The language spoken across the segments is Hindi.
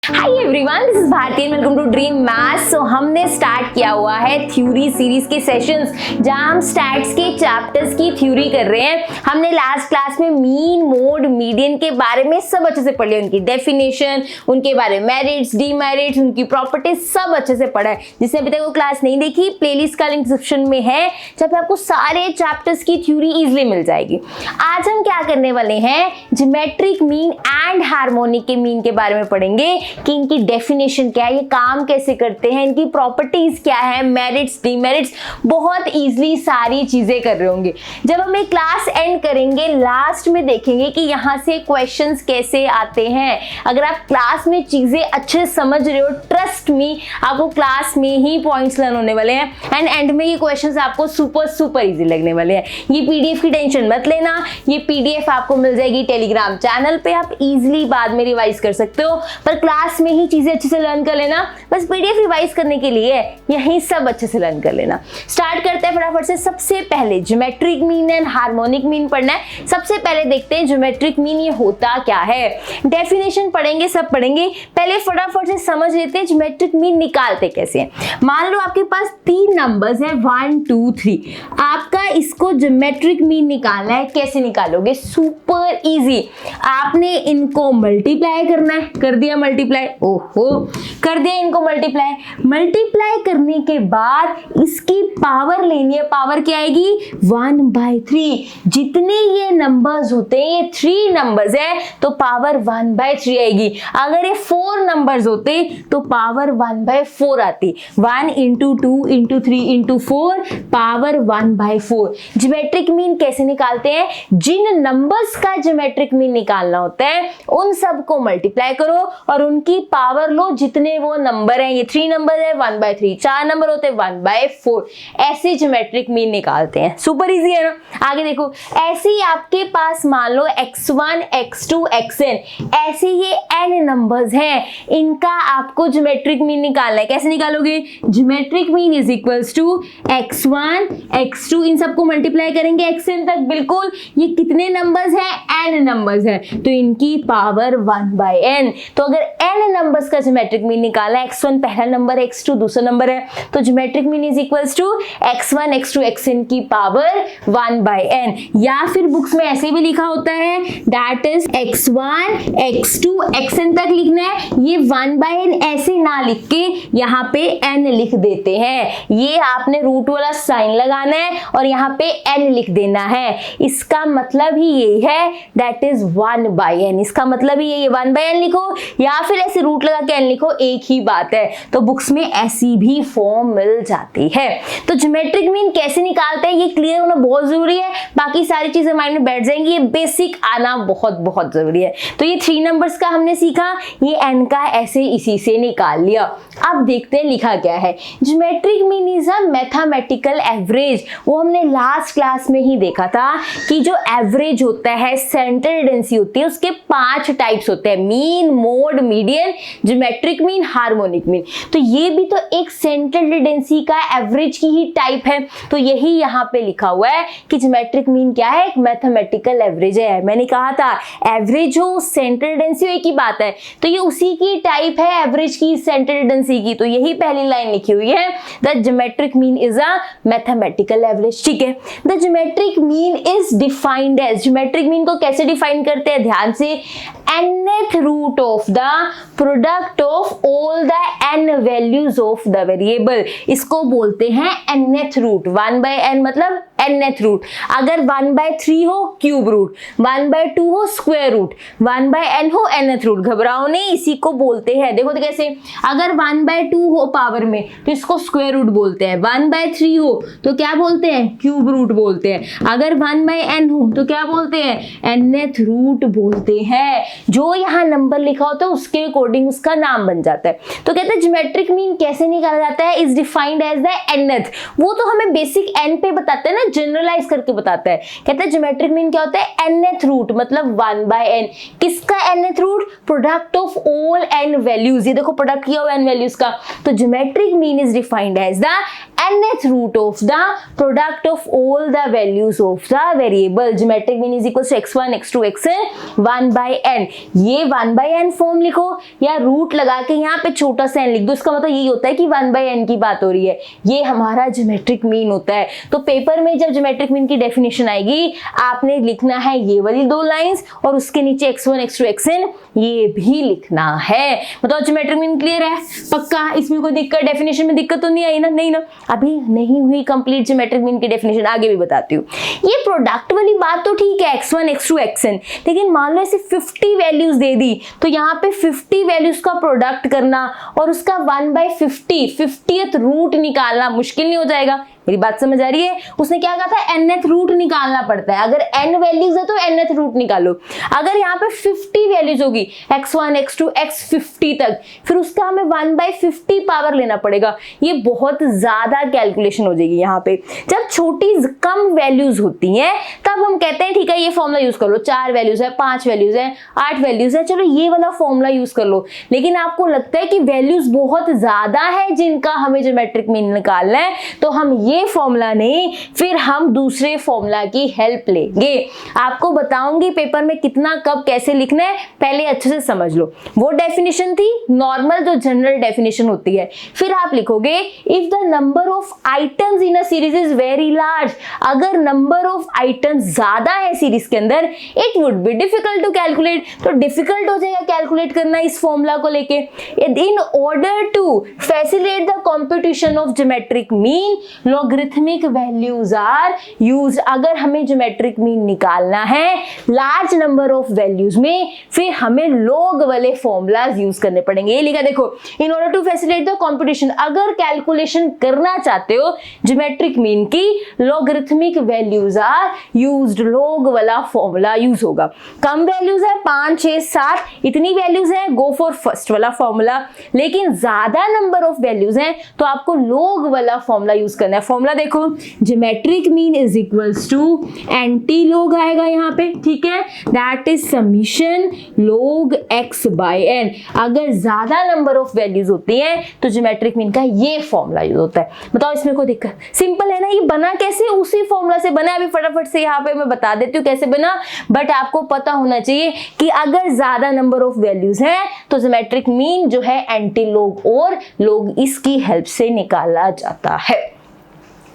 Hi everyone, this is Bharti and welcome to dream maths. So हमने स्टार्ट किया हुआ है थ्योरी सीरीज के सेशंस जहां हम स्टैट्स के चैप्टर्स की थ्योरी कर रहे हैं। हमने लास्ट क्लास में मीन, मोड, मीडियन के बारे में सब अच्छे से पढ़ लिया, उनकी डेफिनेशन, उनके बारे में मेरिट्स, डीमेरिट्स, उनकी प्रॉपर्टीज सब अच्छे से पढ़ा है। जिसने अभी तक वो क्लास नहीं देखी, प्लेलिस्ट का लिंक डिस्क्रिप्शन में है, जहाँ पे आपको सारे चैप्टर्स की थ्योरी इजिली मिल जाएगी। आज हम क्या करने वाले हैं, ज्योमेट्रिक मीन एंड हार्मोनिक के मीन के बारे में पढ़ेंगे कि इनकी डेफिनेशन क्या है, ये काम कैसे करते हैं, इनकी प्रॉपर्टीज क्या है, मेरिट्स, डीमेरिट्स, बहुत इजीली सारी चीजें कर रहे होंगे। जब हम ये क्लास एंड करेंगे, लास्ट में देखेंगे कि यहाँ से क्वेश्चंस कैसे आते हैं। अगर आप क्लास में चीजें अच्छे समझ रहे हो, ट्रस्ट मी, आपको क्लास में ही पॉइंट्स लर्न होने वाले हैं एंड एंड में ये क्वेश्चंस आपको सुपर इजी लगने वाले हैं। ये पीडीएफ की टेंशन मत लेना, ये पीडीएफ आपको मिल जाएगी टेलीग्राम चैनल पे, आप इजीली बाद में रिवाइज कर सकते हो, पर क्लास में ही चीजें अच्छे से लर्न कर लेना। बस पीडीएफ रिवाइज करने के लिए यही सब अच्छे से लर्न कर लेना। स्टार्ट करते हैं फटाफट से। सबसे पहले geometric mean and harmonic mean पढ़ना है। सबसे पहले देखते हैं ज्योमेट्रिक मीन ये होता क्या है। डेफिनेशन पढ़ेंगे, सब पढ़ेंगे, पहले फटाफट से समझ लेते हैं ज्योमेट्रिक मीन निकालते कैसे हैं। मान लो आपके पास 3 नंबर्स है 1 2 3, आपका इसको ज्योमेट्रिक मीन निकालना है। कैसे निकालोगे? सुपर इजी, आपने इनको मल्टीप्लाई करना है। कर दिया मल्टीप्लाई, ओहो कर दिया इनको मल्टीप्लाई। मल्टीप्लाई करने के बाद इसकी पावर लेनी है। पावर क्या आएगी? 1/3। जितने ये नंबर्स होते हैं, ये 3 नंबर्स है तो पावर 1/3 आएगी। अगर ये 4 नंबर्स होते तो पावर 1/4 आती। 1 × 2 × 3 × 4 पावर 1/4। ज्योमेट्रिक मीन कैसे निकालते हैं? जिन नंबर्स का ज्योमेट्रिक मीन निकालना होता है उन सबको मल्टीप्लाई करो और उनकी पावर लो। जितने वो नंबर हैं, ये 3 नंबर है 1/3, 4 नंबर होते हैं 1/4। ऐसे ज्योमेट्रिक मीन निकालते हैं। सुपर इजी है ना। आगे देखो, ऐसे ही आपके पास मान लो x1 x2 xn, ऐसे ये n नंबर्स हैं, इनका आपको ज्योमेट्रिक मीन निकालना है। कैसे निकालोगे? Geometric mean is equals to x1 x2, इन सबको मल्टीप्लाई करेंगे xn तक। बिल्कुल, ये कितने नंबर्स हैं? n नंबर्स हैं, तो इनकी पावर 1/n। तो अगर n नंबर्स का ज्योमेट्रिक मीन निकालना है, x1 पहला नंबर है, x2 दूसरा नंबर है, तो geometric mean is equals to x1 x2 xn की पावर 1/n। या फिर बुक्स में ऐसे भी लिखा होता है, that is x1 x2 xn तक लिखना है। ये 1/n ऐसे ना लिख के यहाँ पे n लिख देते हैं। ये आपने रूट वाला साइन लगाना है और यहाँ पे n लिख देना है। इसका मतलब ही ये है, दैट इज 1/n। इसका मतलब ही ये 1/n लिखो या फिर ऐसे रूट लगा के n लिखो, एक ही बात है। तो बुक्स में ऐसी भी फॉर्म मिल जाती है। तो ज्योमेट्रिक मीन कैसे निकालते हैं ये क्लियर होना बहुत जरूरी है, बाकी सारी चीजें माइंड में बैठ जाएंगी। ये बेसिक आना बहुत जरूरी है। तो ये 3 नंबर्स का हमने सीखा, ये n का ऐसे इसी से निकाल लिया। अब देखते हैं लिखा क्या है। Geometric mean is a mathematical average. वो हमने लास्ट क्लास में ही देखा था कि जो एवरेज होता है, सेंट्रल टेंडेंसी होती है, उसके 5 टाइप्स होते हैं, mean, mode, median, geometric mean, harmonic mean. तो ये भी तो एक सेंट्रल टेंडेंसी का एवरेज की ही टाइप है। तो यही यहाँ पे लिखा हुआ है कि ज्योमेट्रिक मीन क्या है? एक मैथमेटिकल एवरेज है। मैंने कहा था एवरेज हो, सेंट्रल टेंडेंसी हो, एक ही बात है। तो ये उसी की टाइप है, एवरेज की, सेंट्रल टेंडेंसी की। तो यही पहली लाइन लिखी हुई है, the geometric mean is a mathematical average. ठीक है, the geometric mean is defined as. Geometric mean को कैसे डिफाइन करते हैं? ध्यान से, nth root of the product of all the n values of the variable, इसको बोलते हैं nth root। 1/n मतलब nth रूट। अगर 1/3 हो क्यूब रूट, 1/2 हो स्क्वायर रूट, 1/n हो nth रूट। घबराओ नहीं, इसी को बोलते हैं। देखो तो कैसे, अगर 1/2 हो पावर में तो इसको स्क्वायर रूट बोलते हैं, 1/3 हो तो क्या बोलते हैं? क्यूब रूट बोलते हैं। अगर 1/n हो तो क्या बोलते हैं? nth रूट बोलते हैं। जो यहाँ नंबर लिखा होता है उसके अकॉर्डिंग उसका नाम बन जाता है। तो कहते हैं ज्योमेट्रिक मीन कैसे निकाला जाता है? Is defined as the nth। वो तो हमें बेसिक n पे बताते हैं ना, जनरलाइज करके बताता है। कहते हैं ज्योमेट्रिक मीन क्या होता है? nth रूट मतलब 1/n। किसका nth root? Product of all n values. ये देखो प्रोडक्ट किया हुआ n वैल्यूज का। तो geometric mean is defined as the nth root of the product of all the values of the variable. Geometric mean is equals to x1 x2 xn 1 by n. ये 1 by n फॉर्म लिखो या रूट लगा के यहाँ पे छोटा सा n लिख दो, इसका मतलब यही होता है कि 1 by n की बात हो रही है। ये हमारा ज्योमेट्रिक मीन होता है। तो पेपर में जब ज्योमेट्रिक मीन की डेफिनेशन आएगी आपने लिखना है ये वाली 2 लाइंस और उसके नीचे x1 x2 xn ये भी लिखना है। बताओ ज्योमेट्रिक मीन क्लियर है? पक्का? इसमें कोई दिक्कत, डेफिनेशन में दिक्कत तो नहीं आई ना? नहीं ना, अभी नहीं हुई कंप्लीट ज्योमेट्रिक मीन की डेफिनेशन, आगे भी बताती हूँ। ये प्रोडक्ट वाली बात तो ठीक है x1 x2 xn, लेकिन मान लो ऐसे 50 वैल्यूज दे दी तो यहाँ पे 50 वैल्यूज का प्रोडक्ट करना और उसका 1/50 50th रूट निकालना मुश्किल नहीं हो जाएगा? मेरी बात समझ आ रही है? उसने क्या कहा था, nth रूट निकालना पड़ता है। अगर n वैल्यूज है तो nth रूट निकालो। अगर यहाँ पे 50 वैल्यूज होगी x1 x2 x50 तक, फिर उसका हमें 1/50 पावर लेना पड़ेगा। ये बहुत ज्यादा कैलकुलेशन हो जाएगी। यहाँ पे जब छोटी कम वैल्यूज होती हैं तब हम कहते हैं ठीक है ये फॉर्मूला यूज कर लो, 4 वैल्यूज है, 5 वैल्यूज है, 8 वैल्यूज है, चलो ये वाला फॉर्मूला यूज कर लो। लेकिन आपको लगता है कि वैल्यूज बहुत ज्यादा है जिनका हमें ज्योमेट्रिक मीन निकालना है, तो हम ये फॉर्मूला नहीं, फिर हम दूसरे फॉर्मूला की हेल्प लेंगे। आपको बताऊंगी पेपर में कितना कब कैसे लिखना है, पहले अच्छे से समझ लो। वो डेफिनेशन थी नॉर्मल जो जनरल डेफिनेशन होती है। फिर आप लिखोगे if the number of items in a series is very large, अगर नंबर ऑफ आइटम्स ज्यादा है सीरीज के अंदर, it would be difficult to calculate, तो डिफिकल्ट हो जाएगा कैलकुलेट करना इस फॉर्मूला को लेके। In order to facilitate the computation of geometric mean logarithmic values are used. अगर हमें ज्योमेट्रिक मीन निकालना है लार्ज नंबर ऑफ वैल्यूज में, फिर हमें लॉग वाले फॉर्मूलाज यूज करने पड़ेंगे। ये लिखा देखो, in order to facilitate the computation, अगर कैलकुलेशन करना चाहते हो ज्योमेट्रिक मीन की, logarithmic values are used, log वाला फॉर्मूला यूज होगा। कम वैल्यूज है 5 6 7 इतनी वैल्यूज है, गो फॉर फर्स्ट वाला फॉर्मूला। लेकिन ज्यादा नंबर ऑफ वैल्यूज हैं तो आपको लॉग वाला फॉर्मूला यूज करना है। फॉर्मूला देखो, geometric mean is equals to anti log आएगा यहाँ पे, ठीक है, that is summation log x by n। अगर ज्यादा नंबर ऑफ वैल्यूज होती हैं तो ज्योमेट्रिक मीन का ये फॉर्मूला यूज होता है। बताओ इसमें कोई दिक्कत? सिंपल है ना? ये बना कैसे? उसी फॉर्मूला से बना। अभी फटाफट से यहाँ पे मैं बता देती हूँ कैसे बना, बट आपको पता होना चाहिए कि अगर ज्यादा नंबर ऑफ वैल्यूज हैं तो ज्योमेट्रिक मीन जो है एंटी लॉग और लॉग इसकी हेल्प से निकाला जाता है।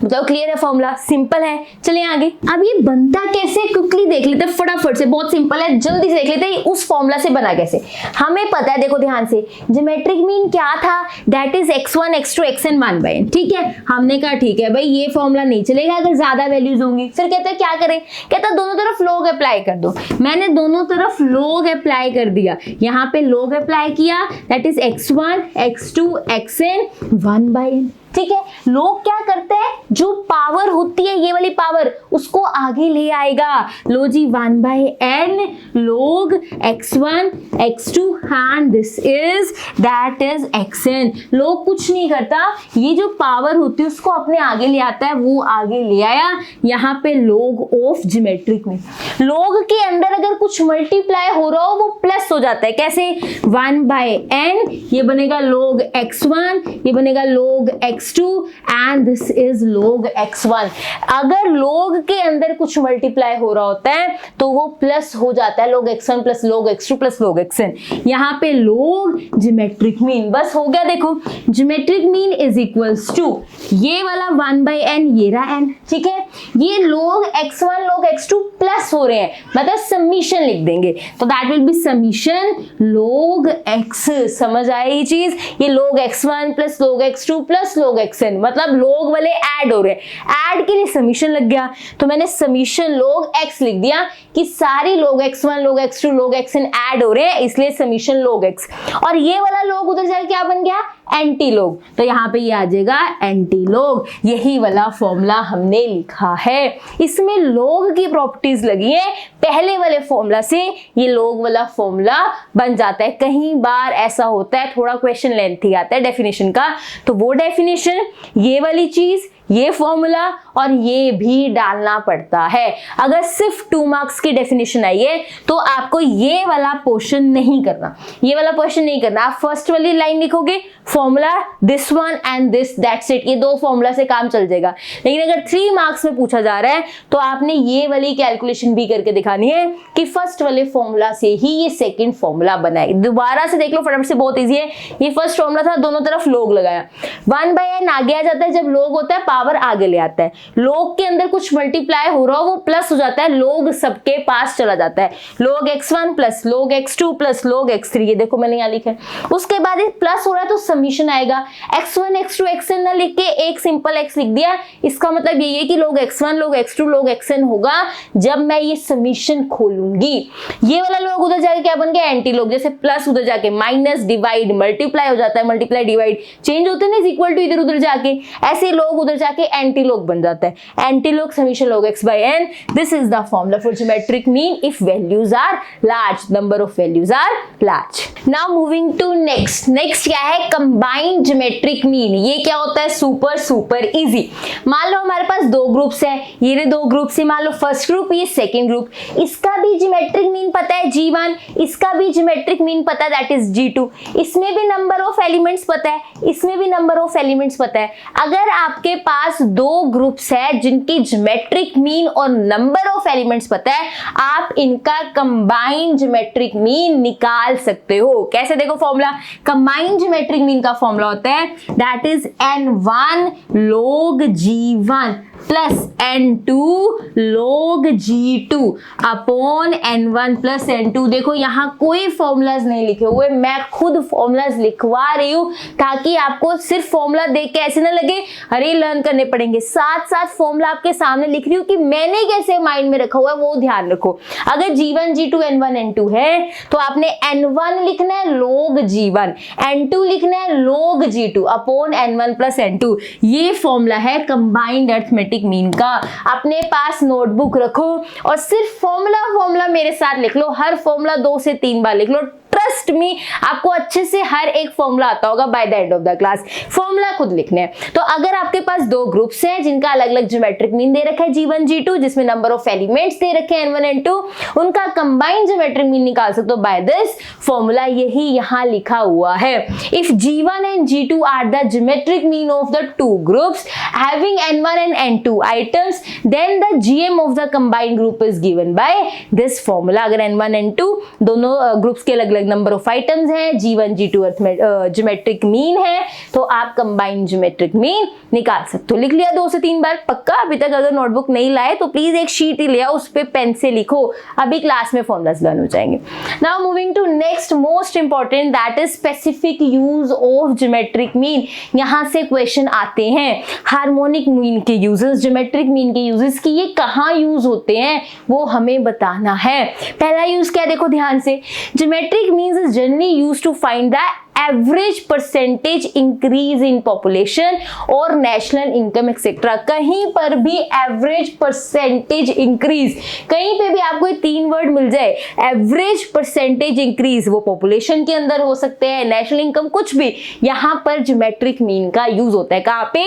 बताओ क्लियर है? फॉर्मूला सिंपल है। चलिए आगे। अब ये बनता कैसे क्विकली देख लेते हैं फटाफट से, बहुत सिंपल है, जल्दी से देख लेते हैं उस फॉर्मूला से बना कैसे। हमें पता है, देखो ध्यान से, ज्योमेट्रिक मीन क्या था, that is x1 x2 xn 1 by n, ठीक है। हमने कहा ठीक है भाई ये फॉर्मूला नहीं चलेगा अगर ज्यादा वैल्यूज होंगी। फिर कहते हैं क्या करें, कहता दोनों तरफ लॉग अप्लाई कर दो। मैंने दोनों तरफ लॉग अप्लाई कर दिया, यहाँ पे लॉग अप्लाई किया, that is x1 x2 xn 1 by n, ठीक है। लोग क्या करते हैं, जो पावर होती है ये वाली पावर उसको आगे ले आएगा। लो जी 1 by n log x1 x2 and this is that is xn। लोग कुछ नहीं करता, ये जो पावर होती है उसको अपने आगे ले आता है, वो आगे ले आया। यहाँ पे log ऑफ ज्योमेट्रिक में log के अंदर अगर कुछ मल्टीप्लाई हो रहा हो वो प्लस हो जाता है। कैसे? 1 by n ये बनेगा log x1, ये बनेगा log x2 and this is log x1। अगर log के अंदर कुछ मल्टीप्लाई हो रहा होता है तो वो प्लस हो जाता है, log x1 plus log x2 plus log xn। यहाँ पे log ज्योमेट्रिक मीन, बस हो गया। देखो geometric mean is equals to ये वाला 1 by n, ये रहा n, ठीक है। ये log x1 log x2 plus हो रहे हैं, मतलब समीशन लिख देंगे, तो that will B summation log x। समझ आई ये चीज? ये log x1 plus log x2 plus log xn, मतलब log वाले ऐड हो रहे हैं, ऐड के लिए समीशन लग गया, तो मैंने समीशन log x लिख दिया कि सारी log x1 log x2 log xn add हो रहे हैं, इसलिए समीशन log x। और ये वाला log उधर जाके क्या बन गया, एंटी लॉग, तो यहाँ पे ये आ जाएगा एंटी लॉग। यही वाला फॉर्मूला हमने लिखा है, इसमें लॉग की प्रॉपर्टीज लगी है, पहले वाले फॉर्मूला से ये लॉग वाला फॉर्मूला बन जाता है। कहीं बार ऐसा होता है, थोड़ा क्वेश्चन लेंथी आता है डेफिनेशन का, तो वो डेफिनेशन, ये वाली चीज, ये फॉर्मूला और ये भी डालना पड़ता है। अगर सिर्फ 2 मार्क्स की डेफिनेशन आई है तो आपको ये वाला पोर्शन नहीं करना, ये वाला पोर्शन नहीं करना। आप फर्स्ट वाली लाइन लिखोगे formula this one and this, that's it, ये 2 फॉर्मूला से काम चल जाएगा। लेकिन अगर 3 मार्क्स में पूछा जा रहा है तो आपने ये वाली कैलकुलेशन भी करके दिखानी है कि फर्स्ट वाले फॉर्मूला से ही ये सेकंड फॉर्मूला बना है। दोबारा से देख लो फटाफट से, बहुत इजी है। ये फर्स्ट फॉर्मूला था, दोनों तरफ log लगाया, 1/n आगे आ जाता है, जब log होता है पावर आगे ले आता है, log के अंदर कुछ मल्टीप्लाई हो रहा हो वो प्लस हो जाता है, log सबके पास चला जाता है, log x1 plus log x2 plus log x3, ये देखो मैंने यहाँ लिखा है। उसके बाद ये प्लस हो रहा है तो समीशन आएगा, x1 x2 xn ना लिख के एक सिंपल x लिख दिया। इसका मतलब ये है कि log x1 log x2 log xn होगा जब मैं ये समीशन खोलूंगी। ये वाला log उधर जाके क्या बन गया, एंटी log, जैसे प्लस उधर जाके माइनस डिवाइड मल्टीप्लाई हो जाता है, मल्टीप्लाई डिवाइड चेंज होते हैं ना, इज इक्वल टू इधर उधर जाके, ऐसे log उधर जाके एंटी log बन जाता है, anti log summation log x by n। This is the formula for geometric mean if values are large, number of values are large. Now moving to next क्या है, कंबाइंड ज्योमेट्रिक मीन। ये क्या होता है, सुपर इजी। मान लो हमारे पास 2 ग्रुप्स है, ये 2 ग्रुप्स है, मान लो फर्स्ट ग्रुप ये सेकंड ग्रुप, इसका भी ज्योमेट्रिक मीन पता है G1, इसका भी ज्योमेट्रिक मीन पता है दैट इज G2, इसमें भी नंबर ऑफ एलिमेंट्स पता है, इसमें भी नंबर ऑफ एलिमेंट्स पता है। अगर आपके पास 2 ग्रुप्स है जिनकी ज्योमेट्रिक मीन और नंबर ऑफ एलिमेंट्स पता है, आप इनका कंबाइंड ज्योमेट्रिक मीन निकाल सकते हो। कैसे, देखो फॉर्मूला, कंबाइंड ज्योमेट्रिक मीन का फॉर्मूला होता है that is n1 log G1 plus n2 log G2 upon n1 plus n2। देखो यहाँ कोई फॉर्मूलाज नहीं लिखे हुए, मैं खुद फॉर्मूलाज लिखवा रही हूँ ताकि आपको सिर्फ फॉर्मूला देख के ऐसे ना लगे अरे लर्न करने पड़ेंगे, साथ साथ फॉर्मूला आपके सामने लिख रही हूँ कि मैंने कैसे माइंड में रखा हुआ है वो ध्यान रखो। अगर G1 G2 n1 n2 है तो आपने n1 लिखना है log G1, n2 लिखना है log G2 upon n1 plus n2। ये फॉर्मूला है कंबाइंड अरिथमेटिक मीन का। अपने पास नोटबुक रखो और सिर्फ फॉर्मूला मेरे साथ लिख लो, हर फॉर्मूला 2 से 3 बार लिख लो। ट्रस्ट मी, आपको अच्छे से हर एक फॉर्मूला आता होगा by the end of the class. Formula खुद लिखने हैं। तो अगर आपके पास 2 ग्रुप्स हैं जिनका अलग अलग ज्योमेट्रिक मीन दे रखा है G1 G2, जिसमें नंबर ऑफ एलिमेंट्स दे रखे हैं n1 n2, उनका कंबाइंड ज्योमेट्रिक मीन निकाल सकते हो बाय दिस फॉर्मूला। यही यहाँ लिखा हुआ है, if G1 and G2 are the geometric mean of the 2 groups having n1 and n2 items, then the GM of the combined group is given by this formula. अगर n1 n2 दोनों ग्रुप्स के अलग अलग नंबर ऑफ आइटम्स हैं, G1 G2 ज्योमेट्रिक मीन है, तो आप कंबाइंड ज्योमेट्रिक मीन निकाल सकते हो। लिख लिया 2 से 3 बार पक्का। अभी तक अगर नोटबुक नहीं लाए तो प्लीज एक शीट ही ले आओ, उस पे पेन से लिखो, अभी क्लास में फॉर्मूलाज लर्न हो जाएंगे। Now moving to next most important that is specific use of geometric mean. यहां से क्वेश्चन आते हैं, हार्मोनिक मीन के यूजेस, ज्योमेट्रिक मीन के यूजेस की ये कहां यूज होते हैं वो हमें बताना है। पहला यूज क्या, देखो ध्यान से, geometric means is generally used to find the average percentage increase in population और नेशनल इनकम एक्सेट्रा। कहीं पर भी एवरेज परसेंटेज इंक्रीज, कहीं पे भी आपको 3 वर्ड मिल जाए, एवरेज परसेंटेज इंक्रीज, वो पॉपुलेशन के अंदर हो सकते हैं, नेशनल इनकम, कुछ भी, यहां पर ज्योमेट्रिक मीन का यूज होता है। कहां पे,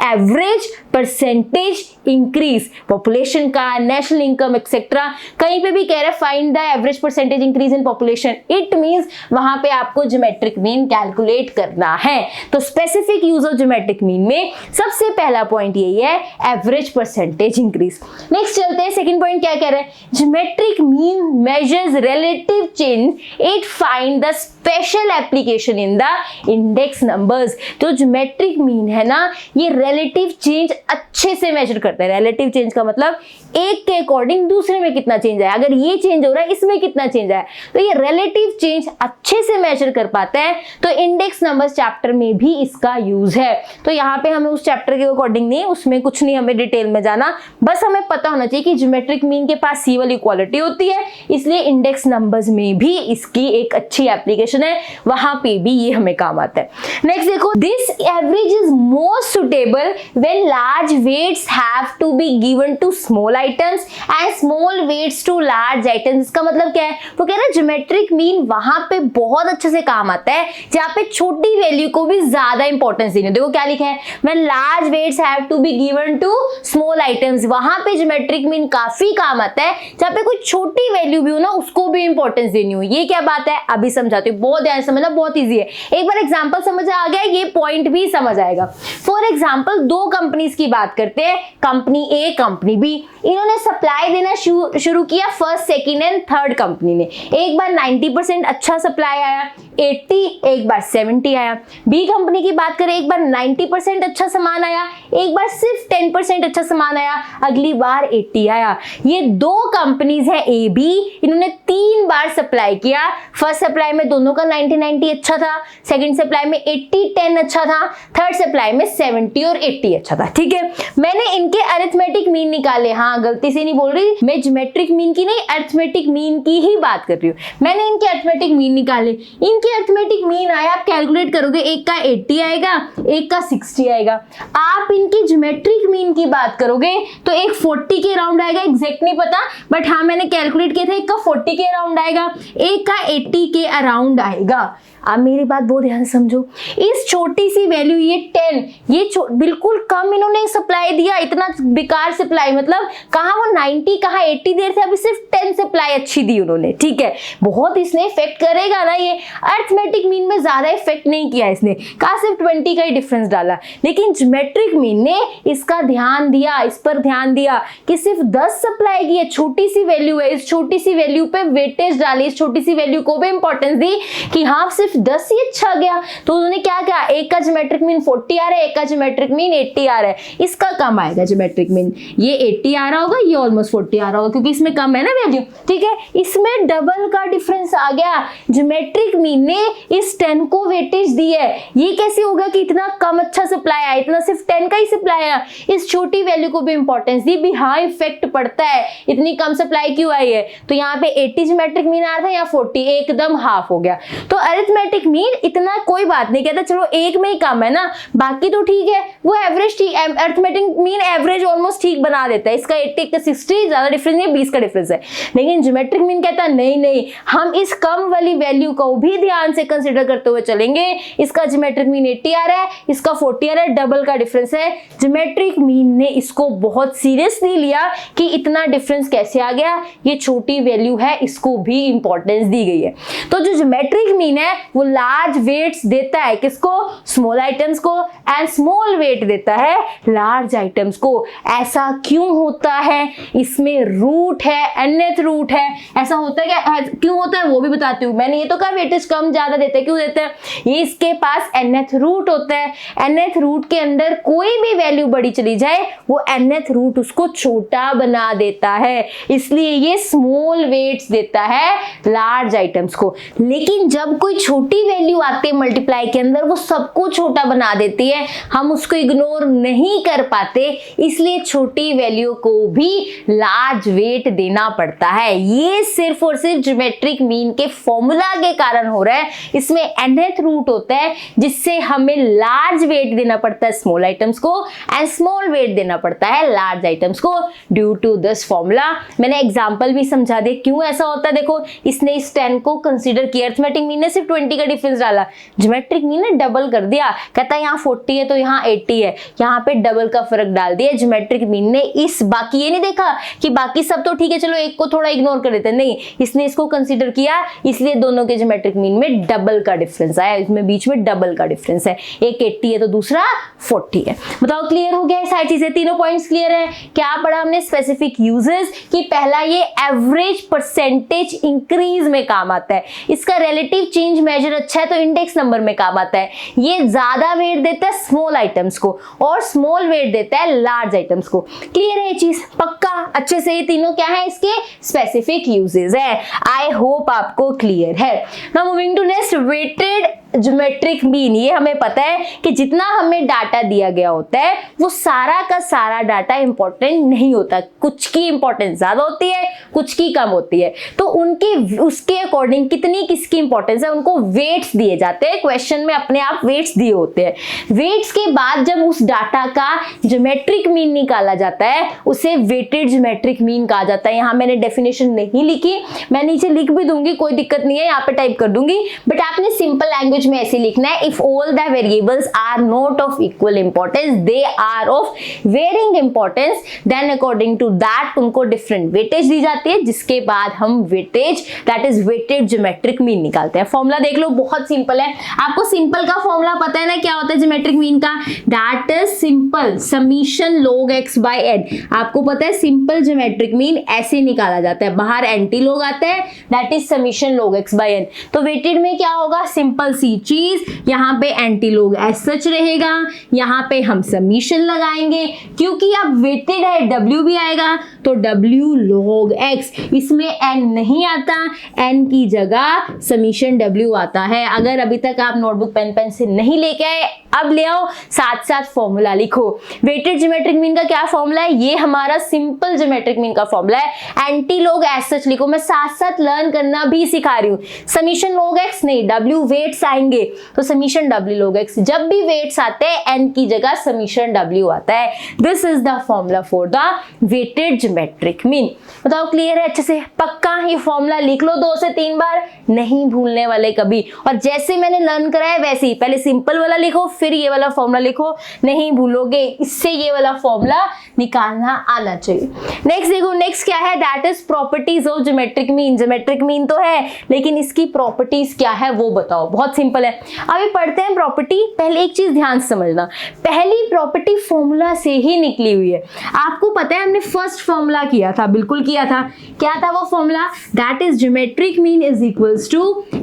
एवरेज परसेंटेज इंक्रीज, पॉपुलेशन का, नेशनल इनकम एक्सेट्रा, कहीं पे भी कह रहा है find the average percentage increase in population, it means वहां पे आपको ज्योमेट्रिक मीन कैलकुलेट करना है। तो specific use of geometric mean में सबसे पहला पॉइंट यही है, एवरेज परसेंटेज इंक्रीज। नेक्स्ट चलते हैं, सेकंड पॉइंट क्या कह रहा है, geometric mean measures relative change, it find the special application in the index numbers. तो ज्योमेट्रिक मीन है ना, ये रिलेटिव चेंज अच्छे से मेजर करता है। रिलेटिव चेंज का मतलब एक के अकॉर्डिंग दूसरे में कितना चेंज आया, अगर ये चेंज हो रहा है इसमें कितना चेंज आया, तो ये रिलेटिव चेंज अच्छे से मेजर कर पाता है। तो इंडेक्स नंबर्स चैप्टर में भी इसका यूज है। तो यहाँ पे हमें उस चैप्टर के अकॉर्डिंग नहीं, उसमें कुछ नहीं हमें डिटेल में जाना, बस हमें पता होना चाहिए कि ज्योमेट्रिक मीन के पास सी वाली इक्वालिटी होती है, इसलिए इंडेक्स नंबर्स में भी इसकी एक अच्छी एप्लीकेशन है, वहां पे भी ये हमें काम आता है। नेक्स्ट देखो, this average is most suitable when large weights have to be given to small items and small weights to large items. इसका मतलब क्या है, वो कह रहा है ज्योमेट्रिक मीन वहां पे बहुत अच्छे से काम आता है जहाँ पे छोटी वैल्यू को भी ज्यादा इंपॉर्टेंस देनी है। देखो क्या लिखा है, when large weights have to be given to small items, वहां पे ज्योमेट्रिक मीन काफी काम आता है, जहाँ पे कोई छोटी वैल्यू भी हो ना उसको भी इंपॉर्टेंस देनी हो। ये क्या बात है अभी समझाती हूँ, बहुत ध्यान समझना, बहुत ईजी है। एक बार एग्जाम्पल समझ आ गया ये पॉइंट भी समझ आएगा। फॉर एग्जाम्पल दो कंपनीज की बात करते हैं, कंपनी ए कंपनी बी, इन्होंने सप्लाई देना शुरू किया first second and third company ने। एक बार 90% अच्छा सप्लाई आया, 80, एक बार 70 आया। बी कंपनी की बात करें, एक बार 90% अच्छा सामान आया, एक बार सिर्फ 10% अच्छा सामान आया, अगली बार 80 आया। ये दो कंपनीज है ए बी, इन्होंने 3 बार सप्लाई किया। फर्स्ट सप्लाई में दोनों का 90-90 अच्छा था, सेकंड सप्लाई में 80-10 अच्छा था, थर्ड सप्लाई में 70 और 80 अच्छा था। ठीक है, मैंने इनके अरिथमेटिक मीन निकाले। हाँ, गलती से नहीं बोल रही मैं, ज्योमेट्रिक मीन की नहीं अरिथमेटिक मीन की ही बात कर रही हूँ। मैंने इनके अरिथमेटिक मीन निकाले, इनके अरिथमेटिक मीन आया, आप कैलकुलेट करोगे, एक का 80 आएगा, एक का 60 आएगा। आप इनकी ज्योमेट्रिक मीन की बात करोगे तो एक 40 के अराउंड आएगा, एग्जैक्ट नहीं पता बट हाँ मैंने कैलकुलेट किया था, एक का 40 के अराउंड आएगा, एक का 80 के अराउंड आएगा। आप मेरी बात बहुत ध्यान से समझो, इस छोटी सी वैल्यू ये 10, ये बिल्कुल कम इन्होंने सप्लाई दिया, इतना बेकार सप्लाई, मतलब कहाँ वो 90 कहाँ 80 दे रहे थे, अभी सिर्फ 10 सप्लाई अच्छी दी उन्होंने। ठीक है, बहुत इसने इफेक्ट करेगा ना, ये अरिथमेटिक मीन में ज्यादा इफेक्ट नहीं किया इसने, कहा सिर्फ 20 का ही डिफरेंस डाला, लेकिन ज्योमेट्रिक मीन ने इसका ध्यान दिया, इस पर ध्यान दिया कि सिर्फ 10 सप्लाई की है, छोटी सी वैल्यू है, इस छोटी सी वैल्यू पे वेटेज डाली, इस छोटी सी वैल्यू को भी इंपॉर्टेंस दी कि हाँ सिर्फ 10 ही अच्छा गया। तो उन्होंने क्या किया, एक का ज्योमेट्रिक मीन 40 आ रहा है, एक का ज्योमेट्रिक मीन 80 आ रहा है, इसका कम आएगा ज्योमेट्रिक मीन, ये 80 आ रहा होगा, ये ऑलमोस्ट 40 आ रहा होगा क्योंकि इसमें कम है ना वैल्यू। ठीक है, इसमें डबल का डिफरेंस आ गया, ज्योमेट्रिक मीन ने इस 10 को वेटेज दी है। ये कैसे होगा कि इतना कम अच्छा सप्लाई आया, इतना सिर्फ 10 का ही सप्लाई आया, इस छोटी वैल्यू को भी इंपॉर्टेंस दी भी, हाँ इफेक्ट पड़ता है, इतनी कम सप्लाई क्यों आई है। तो यहाँ पे 80 ज्योमेट्रिक मीन आ रहा था, यहाँ 40, एकदम हाफ हो गया। तो अरिथमेटिक मीन इतना कोई बात नहीं, कहता चलो एक में ही कम है ना, बाकी तो ठीक है, वो एवरेज ठीक, अरिथमेटिक मीन एवरेज ऑलमोस्ट ठीक बना देता है, इसका 80 का 60 ज्यादा डिफरेंस नहीं, 20 का डिफरेंस है। लेकिन ज्योमेट्रिक मीन कहता है नहीं नहीं, हम इस कम वाली वैल्यू को भी ध्यान से कंसीडर करते हुए चलेंगे, इसका ज्योमेट्रिक मीन 80 आ रहा है, इसका 40 आ रहा है, डबल का डिफरेंस है। ज्योमेट्रिक मीन ने इसको बहुत सीरियसली लिया कि इतना डिफरेंस कैसे आ गया, ये छोटी वैल्यू है, इसको भी इंपॉर्टेंस दी गई है। तो जो ज्योमेट्रिक मीन है वो लार्ज वेट्स देता है, किसको, स्मॉल आइटम्स को, एंड स्मॉल वेट देता है लार्ज आइटम्स को। ऐसा क्यों होता है, इसमें रूट है, nth रूट है, ऐसा होता है क्या, क्यों होता है वो भी बताती हूँ। मैंने ये तो कहा वेटेज कम ज्यादा देते हैं, क्यों देते हैं, ये इसके पास nth रूट होता है, nth रूट के अंदर कोई भी वैल्यू बड़ी चली जाए वो nth रूट उसको छोटा बना देता है, इसलिए ये स्मॉल वेट्स देता है लार्ज आइटम्स को। लेकिन जब कोई छोटी वैल्यू आती है मल्टीप्लाई के अंदर, वो सबको छोटा बना देती है, हम उसको इग्नोर नहीं कर पाते, इसलिए छोटी वैल्यू को भी लार्ज वेट देना पड़ता है। ये सिर्फ और सिर्फ ज्योमेट्रिक मीन के फॉर्मूला के कारण हो रहा है, इसमें nth रूट होता है जिससे हमें लार्ज वेट देना पड़ता है स्मॉल आइटम्स को, एंड स्मॉल वेट देना पड़ता है लार्ज आइटम्स को ड्यू टू दिस फॉर्मूला। मैंने एग्जांपल भी समझा दे क्यों ऐसा होता है। देखो, इसने इस 10 को कंसीडर किया, अरिथमेटिक मीन ने सिर्फ 20 का डिफरेंस डाला, ज्योमेट्रिक मीन ने डबल कर दिया, कहता है यहाँ 40 है तो यहाँ 80 है, यहाँ पे डबल का फर्क डाल दिया। ज्योमेट्रिक मीन ने इस बाकी ये नहीं देखा कि बाकी सब तो ठीक है, चलो एक को थोड़ा इग्नोर कर देते हैं, नहीं, इसने इसको कंसीडर किया, इसलिए दोनों के ज्योमेट्रिक मीन में डबल का डिफरेंस आया, इसमें बीच में डबल का डिफरेंस है, एक 80 है तो दूसरा 40 है। बताओ क्लियर हो गया सारी चीजें, तीनों पॉइंट्स क्लियर है। क्या पढ़ा हमने, स्पेसिफिक यूजेस, कि पहला ये एवरेज परसेंटेज इंक्रीज में काम आता है, इसका रिलेटिव चेंज मेजर अच्छा है तो इंडेक्स नंबर में काम आता है, ये ज्यादा वेट देता है स्मॉल आइटम्स को और स्मॉल वेट देता है लार्ज आइटम्स को। क्लियर है ये चीज, पक्का अच्छे से, ये तीनों क्या है, इसके स्पेसिफिक यूजेस है। आई होप आपको क्लियर है। Now moving to next, weighted geometric mean. ये हमें पता है कि जितना हमें डाटा दिया गया होता है वो सारा का सारा डाटा इंपॉर्टेंट नहीं होता, कुछ की इंपॉर्टेंस ज्यादा होती है, कुछ की कम होती है, तो उनकी उसके अकॉर्डिंग कितनी किसकी इंपॉर्टेंस है उनको वेट्स दिए जाते हैं। क्वेश्चन में अपने आप वेट्स दिए होते हैं। वेट्स के बाद जब उस डाटा का ज्योमेट्रिक मीन निकाला जाता है उसे वेटेड ज्योमेट्रिक मीन कहा जाता है। यहाँ मैंने डेफिनेशन नहीं लिखी, मैं नीचे लिख भी दूंगी, कोई दिक्कत नहीं है, यहाँ पे टाइप कर दूंगी, बट आपने सिंपल लैंग्वेज लैंग्वेज में ऐसे लिखना है, if all the variables are not of equal importance, they are of varying importance, then according to that उनको डिफरेंट वेटेज दी जाती है, जिसके बाद हम weightage that is weighted geometric mean निकालते हैं। फॉर्मूला देख लो, बहुत सिंपल है। आपको सिंपल का फॉर्मूला पता है ना, क्या होता है ज्योमेट्रिक मीन का? That is simple summation log x by n। आपको पता है सिंपल ज्योमेट्रिक मीन ऐसे निकाला जाता है, बाहर एंटी लॉग आता है, that is summation log x by n। तो वेटेड में क्या होगा? सिंपल सी चीज, यहाँ पे एंटी लॉग एज सच रहेगा, यहाँ पे हम समीशन लगाएंगे, क्योंकि अब वेटेड है w भी आएगा, तो w log x, इसमें n नहीं आता, n की जगह समीशन w आता है। अगर अभी तक आप नोटबुक पेन पेंसिल नहीं लेके आए, अब ले आओ, साथ साथ फॉर्मूला लिखो। वेटेड ज्योमेट्रिक मीन का क्या फॉर्मूला है? ये हमारा सिंपल ज्योमेट्रिक मीन का फॉर्मूला है। एंटी लॉग एज सच लिखो, मैं साथ साथ लर्न करना भी सिखा रही हूँ। समीशन log x नहीं, w वेट्स आएंगे तो समीशन w log x, जब भी वेट्स आते हैं n की जगह समीशन w आता है। This is the formula for the weighted geometric mean. बताओ क्लियर है अच्छे से? पक्का ये फॉर्मूला लिख लो 2 से 3 बार, नहीं भूलने वाले कभी। और जैसे मैंने लर्न कराया वैसे ही, पहले सिंपल वाला लिखो, फिर ये वाला फॉर्मूला लिखो, नहीं भूलोगे। इससे ये वाला फॉर्मूला निकालना आना चाहिए। नेक्स्ट देखो, नेक्स्ट क्या है? That is properties of geometric mean. Geometric mean तो है, लेकिन इसकी प्रॉपर्टीज क्या है वो बताओ। बहुत सिंपल है, अभी पढ़ते हैं प्रॉपर्टी। पहले एक चीज ध्यान से समझना, पहली प्रॉपर्टी फॉर्मूला से ही निकली हुई है। आपको पता है हमने फर्स्ट फॉर्मूला किया था, बिल्कुल किया था। क्या था वो formula? That is geometric mean is equals to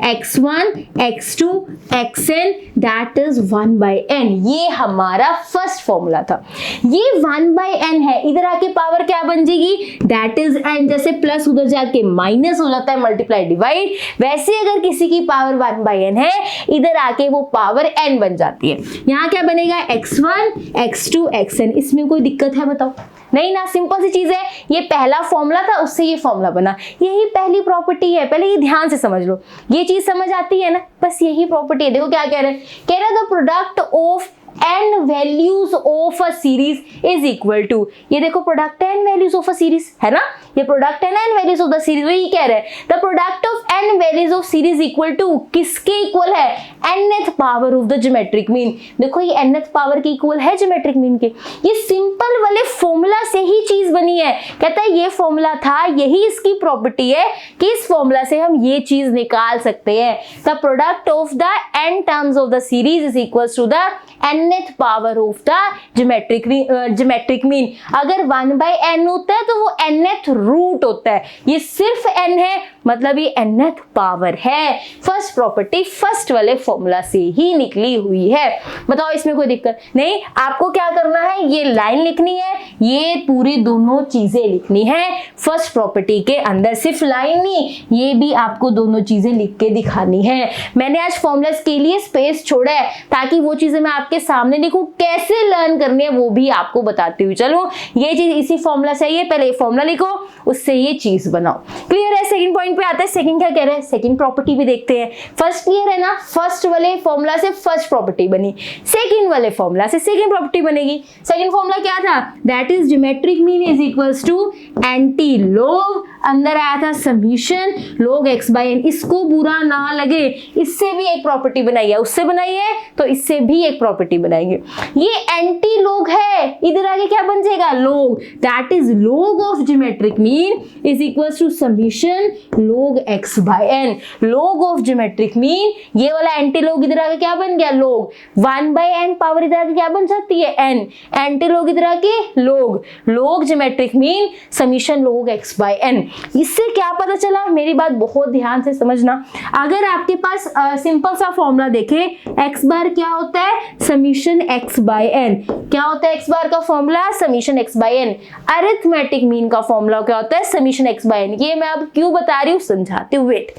x1 x2 xn that is 1/n। ये हमारा फर्स्ट फॉर्मूला था। ये 1/n है, इधर आके पावर क्या बन जाएगी? That is n। जैसे प्लस उधर जाके माइनस हो जाता है, मल्टीप्लाई डिवाइड, वैसे अगर किसी की पावर 1/n है, इधर आके वो पावर n बन जाती है। यहाँ क्या बनेगा? x1 x2 xn। इसमें कोई दिक्कत है बताओ? नहीं ना, सिंपल सी चीज है। ये पहला फॉर्मूला था, उससे ये फॉर्मूला बना, यही पहली प्रॉपर्टी है। पहले ये ध्यान से समझ लो, ये चीज समझ आती है ना, बस यही प्रॉपर्टी है। देखो क्या कह रहे हैं, कह रहे the product of n values of a series is equal to, ये देखो प्रोडक्ट है n values of a series, है ना, ये प्रोडक्ट है ना n values of the series. वही कह रहे हैं the product of n values of series equal to, किसके इक्वल है? nth power of the geometric mean. देखो ये nth पावर के इक्वल है ज्योमेट्रिक मीन के। ये सिंपल वाले फॉर्मूला से ही चीज बनी है। कहता है ये फॉर्मूला था, यही इसकी प्रॉपर्टी है कि इस फॉर्मूला से हम ये चीज निकाल सकते हैं। The product of the n terms of the series is equal to the nth power of the geometric mean. अगर 1/n होता है तो वो nth रूट होता है, ये सिर्फ n है, मतलब ये nth पावर है। फर्स्ट प्रॉपर्टी फर्स्ट वाले फॉर्मूला से ही निकली हुई है। बताओ इसमें कोई दिक्कत नहीं? आपको क्या करना है, ये लाइन लिखनी है, ये पूरी दोनों चीजें लिखनी है फर्स्ट प्रॉपर्टी के अंदर। सिर्फ लाइन नहीं, ये भी आपको दोनों चीजें लिख के दिखानी है। मैंने आज फॉर्मूलास के लिए स्पेस छोड़ा है ताकि वो चीजें मैं आपके सामने लिखूं, कैसे लर्न करनी है वो भी आपको बताती हूँ। चलो ये चीज इसी फॉर्मूला से है, पहले ये फॉर्मूला लिखो, उससे ये चीज बनाओ। क्लियर है? सेकंड पॉइंट पे आते हैं। सेकंड क्या कह रहे हैं? सेकंड प्रॉपर्टी भी देखते हैं। फर्स्ट क्लियर है ना, फर्स्ट वाले फॉर्मूला से फर्स्ट प्रॉपर्टी बनी, सेकंड वाले फॉर्मूला से सेकंड प्रॉपर्टी बनेगी। सेकंड फॉर्मूला क्या था? That is geometric mean is equals to anti log, अंदर आया था समीशन log x/n। इसको बुरा ना लगे, इससे भी एक प्रॉपर्टी बनाई है, उससे बनाई है तो इससे भी एक प्रॉपर्टी बनाएंगे। ये एंटी लॉग है, इधर आगे क्या बन जाएगा? log, that is log of geometric mean is equals to summation log x/n। log of geometric mean, ये वाला एंटी लॉग इधर आगे क्या बन गया? log। 1/n पावर इधर आगे क्या बन जाती है? n। एंटी लॉग इधर आगे log। log geometric mean summation log x/n। इससे क्या पता चला? मेरी बात बहुत ध्यान से समझना। अगर आपके पास सिंपल सा फॉर्मूला देखे, x बार क्या होता है? Summation x/n। क्या होता है x बार का formula? Summation x/n। Arithmetic mean का फॉर्मूला क्या होता है? Summation x/n। ये मैं अब क्यों बता रही हूँ, समझाती हूँ, वेट।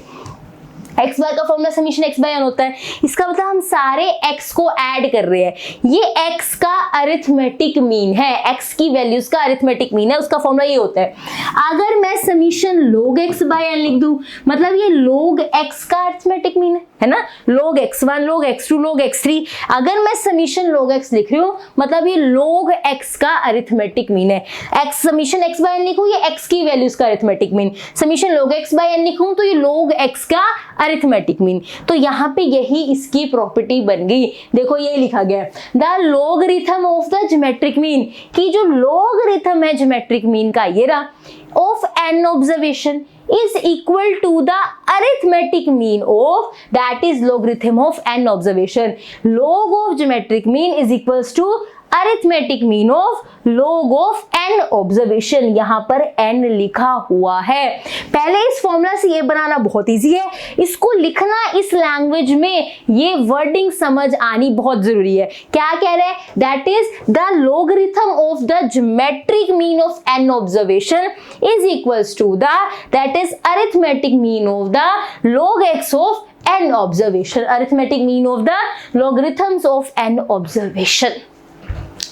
x बार का फॉर्मूला समीशन x/n होता है। इसका मतलब हम सारे x को ऐड कर रहे हैं, ये x का अरिथमेटिक मीन है, x की वैल्यूज का अरिथमेटिक मीन है, उसका फॉर्मूला ये होता है। अगर मैं समीशन log x/n लिख दूं, मतलब ये log x का अरिथमेटिक मीन है, है ना, log x1, log x2, log x3। अगर मैं समीशन log x लिख रही हूँ मतलब ये log x का अरिथमेटिक मीन है। x summation x by n लिखूँ ये x की वैल्यूज का arithmetic mean, summation log x by n लिखूँ तो ये log x का अरिथमेटिक मीन। तो यहाँ पे यही इसकी प्रॉपर्टी बन गई। देखो ये लिखा गया the logarithm of the geometric mean, कि जो लॉगरिथम है ज्योमेट्रिक मीन का ये रहा of n observation is equal to the arithmetic mean of, that is logarithm of n observation. Log of geometric mean is equals to arithmetic mean of log of n observation. यहाँ पर n लिखा हुआ है। पहले इस फॉर्मूला से ये बनाना बहुत इजी है, इसको लिखना इस लैंग्वेज में ये वर्डिंग समझ आनी बहुत जरूरी है। क्या कह रहे हैं, that is the logarithm of the geometric mean of n observation is equals to the, that is arithmetic mean of the log x of n observation, arithmetic mean of the logarithms of n observation.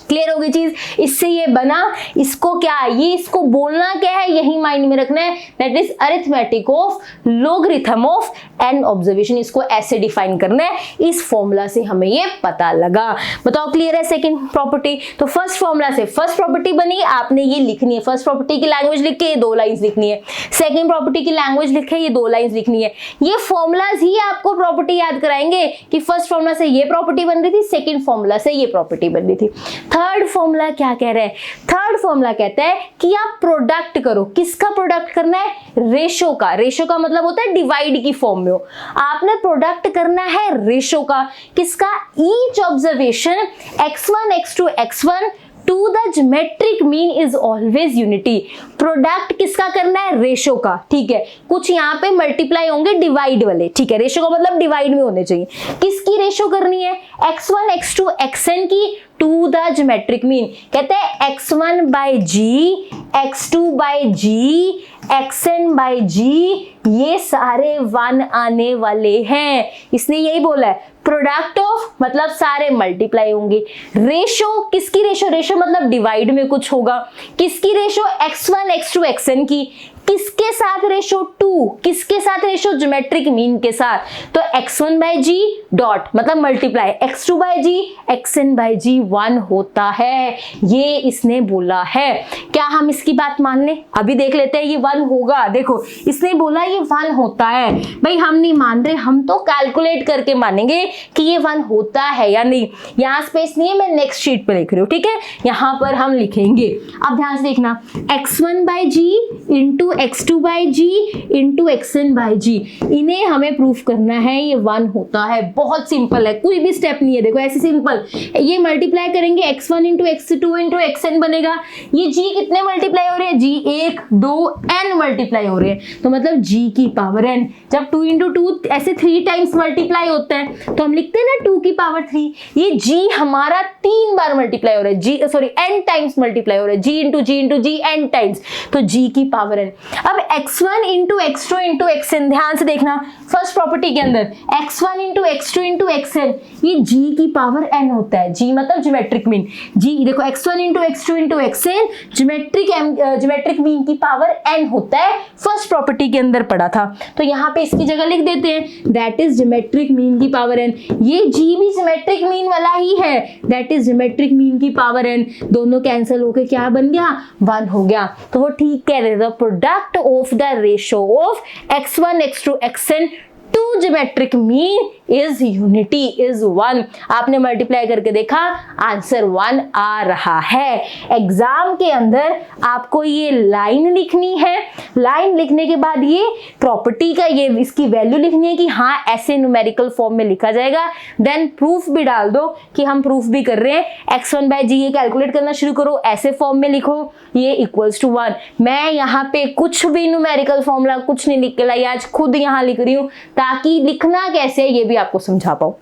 Clear होगी चीज, इससे ये बना। इसको क्या है, ये इसको बोलना क्या है यही माइंड में रखना है, that is arithmetic of logarithm of n observation. इसको ऐसे डिफाइन करना है, इस फॉर्मूला से हमें ये पता लगा। बताओ क्लियर है सेकंड प्रॉपर्टी। तो फर्स्ट फॉर्मूला से फर्स्ट प्रॉपर्टी बनी, आपने ये लिखनी है, फर्स्ट प्रॉपर्टी की लैंग्वेज लिख के ये 2 लाइंस लिखनी है, सेकंड प्रॉपर्टी की लैंग्वेज लिख के ये 2 लाइंस लिखनी है। ये फॉर्मूलाज ही आपको प्रॉपर्टी याद कराएंगे कि फर्स्ट फॉर्मूला से ये प्रॉपर्टी बन रही थी, सेकंड फॉर्मूला से ये प्रॉपर्टी बन रही थी। थर्ड फॉर्मूला क्या कह रहे हैं, थर्ड फॉर्मूला कहता है कि आप प्रोडक्ट करो। किसका प्रोडक्ट करना है, रेशो का। रेशो का मतलब होता है डिवाइड की फॉर्म में हो, आपने प्रोडक्ट करना है रेशो का। किसका, each observation x1 x2 x1 to the geometric mean is always unity. Product किसका करना है, रेशो का। ठीक है, कुछ यहाँ पे मल्टीप्लाई होंगे डिवाइड वाले, ठीक है, रेशो का मतलब डिवाइड में होने चाहिए। किसकी रेशो करनी है, x1 x2 xn की टू द ज्योमेट्रिक मीन। कहते हैं x1 बाय जी, x2 बाय जी, xn बाय जी, ये सारे 1 आने वाले हैं। इसने यही बोला है प्रोडक्ट ऑफ मतलब सारे मल्टीप्लाई होंगे। रेशो किसकी रेशो, रेशो मतलब डिवाइड में कुछ होगा। किसकी रेशो, x1 x2 xn की। किसके साथ रेशो, 2। किसके साथ रेशो, ज्योमेट्रिक मीन के साथ। तो x1 बाय जी डॉट मतलब मल्टीप्लाई, x2 बाय जी, xn बाय जी 1 होता है, ये इसने बोला है। क्या हम इसकी बात मान लें, अभी देख लेते हैं ये 1 होगा। देखो इसने बोला ये 1 होता है, भाई हम नहीं मान रहे, हम तो कैलकुलेट करके मानेंगे कि ये 1 होता है या नहीं। यहाँ स्पेस नहीं है, मैं नेक्स्ट शीट पे लिख रही हूँ, ठीक है, यहाँ पर हम लिखेंगे। अब ध्यान से देखना, x1 बाय जी इंटू x2 बाय जी इंटू xn बाय जी, इन्हें हमें प्रूफ करना है ये 1 होता है। बहुत सिंपल है, कोई भी स्टेप नहीं है। देखो ऐसे सिंपल, ये मल्टीप्लाई करेंगे x1 into x2 into xn बनेगा। ये g कितने मल्टीप्लाई हो रहे हैं, g 1 2 n मल्टीप्लाई हो रहे हैं, तो मतलब g की पावर n। जब 2 इंटू 2 ऐसे 3 टाइम्स मल्टीप्लाई होता है तो हम लिखते हैं ना 2 की पावर 3। ये g हमारा 3 बार मल्टीप्लाई हो रहा है, g sorry n times multiply हो रहा है, g into g n times, तो g की पावर n। अब x1 into x2 into xn, ध्यान से देखना फर्स्ट प्रॉपर्टी के अंदर x1 into x2 into xn, ये g की पावर n होता है। g मतलब ज्योमेट्रिक मीन, g देखो x1 into x2 into xn geometric mean की पावर n होता है, फर्स्ट प्रॉपर्टी के अंदर पढ़ा था। तो यहाँ पे इसकी जगह लिख देते हैं दैट इज ज्योमेट्रिक मीन की पावर n। ये g भी ज्योमेट्रिक मीन वाला ही है, दैट इज ज्योमेट्रिक मीन की पावर n। दोनों कैंसिल होके क्या बन गया, 1 हो गया। तो वो ठीक कह रहे थे, product of the ratio of x1 x2 xn to geometric mean is unity is 1। आपने मल्टीप्लाई करके देखा, आंसर 1 आ रहा है। एग्जाम के अंदर आपको ये लाइन लिखनी है, लाइन लिखने के बाद ये प्रॉपर्टी का ये इसकी वैल्यू लिखनी है कि हाँ ऐसे न्यूमेरिकल फॉर्म में लिखा जाएगा। देन प्रूफ भी डाल दो कि हम प्रूफ भी कर रहे हैं। x1 बाय जी ये कैलकुलेट करना शुरू करो, ऐसे फॉर्म में लिखो, ये इक्वल्स टू 1। मैं यहाँ पे कुछ भी न्यूमेरिकल फॉर्मूला कुछ नहीं लिख के लाई, आज खुद यहाँ लिख रही हूँ ताकि लिखना कैसे ये भी आपको समझा पाऊं।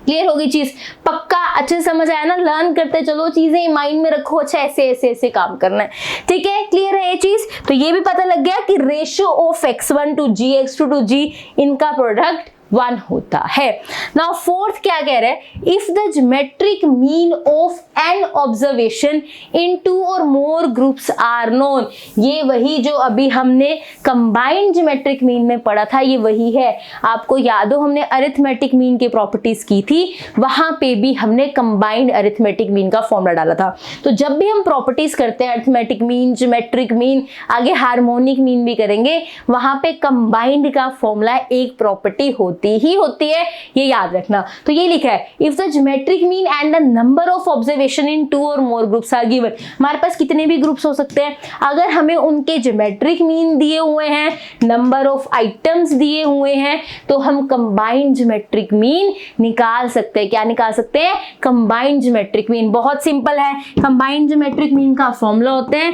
क्लियर होगी चीज, पक्का अच्छे से समझ आया ना। लर्न करते चलो, चीजें माइंड में रखो, अच्छा ऐसे ऐसे ऐसे काम करना है, ठीक है। क्लियर है ये चीज, तो ये भी पता लग गया कि ratio of x1 to g x2 to g, इनका प्रोडक्ट 1 होता है। नाउ फोर्थ क्या कह रहा है, if the geometric mean of n observation in 2 और मोर ग्रुप्स आर नोन। ये वही जो अभी हमने कंबाइंड ज्योमेट्रिक मीन में पढ़ा था, ये वही है। आपको याद हो हमने अरिथमेटिक मीन की प्रॉपर्टीज की थी, वहां पे भी हमने कंबाइंड अरिथमेटिक मीन का फॉर्मूला डाला था। तो जब भी हम प्रॉपर्टीज करते हैं, अरिथमेटिक मीन, ज्योमेट्रिक मीन, आगे हार्मोनिक मीन भी करेंगे, वहां पे कंबाइंड का फॉर्मूला एक प्रॉपर्टी होती ही होती है, ये याद रखना। तो ये लिखा है, if the geometric mean and the number of observation in 2 और मोर ग्रुप्स आर गिवन। हमारे पास कितने भी ग्रुप्स हो सकते हैं, अगर हमें उनके ज्योमेट्रिक मीन दिए हुए हैं, नंबर ऑफ आइटम्स दिए हुए हैं, तो हम कंबाइंड ज्योमेट्रिक मीन निकाल सकते हैं। क्या निकाल सकते हैं? Combined geometric mean. बहुत सिंपल है, कंबाइंड ज्योमेट्रिक मीन का फॉर्मूला होता है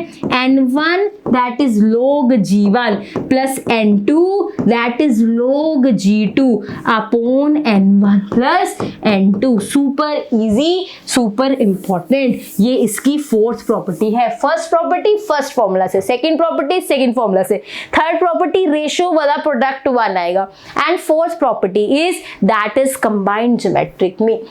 n1 that is log g1 plus n2 that is log g2 upon n1 plus n2। Super easy, super important. ये इसकी फोर्थ प्रॉपर्टी है। फर्स्ट प्रॉपर्टी फर्स्ट फॉर्मूला से, सेकंड प्रॉपर्टी सेकंड फॉर्मूला से, थर्ड प्रॉपर्टी रेशियो वाला प्रोडक्ट 1 आएगा, and fourth property is that is combined geometric mean.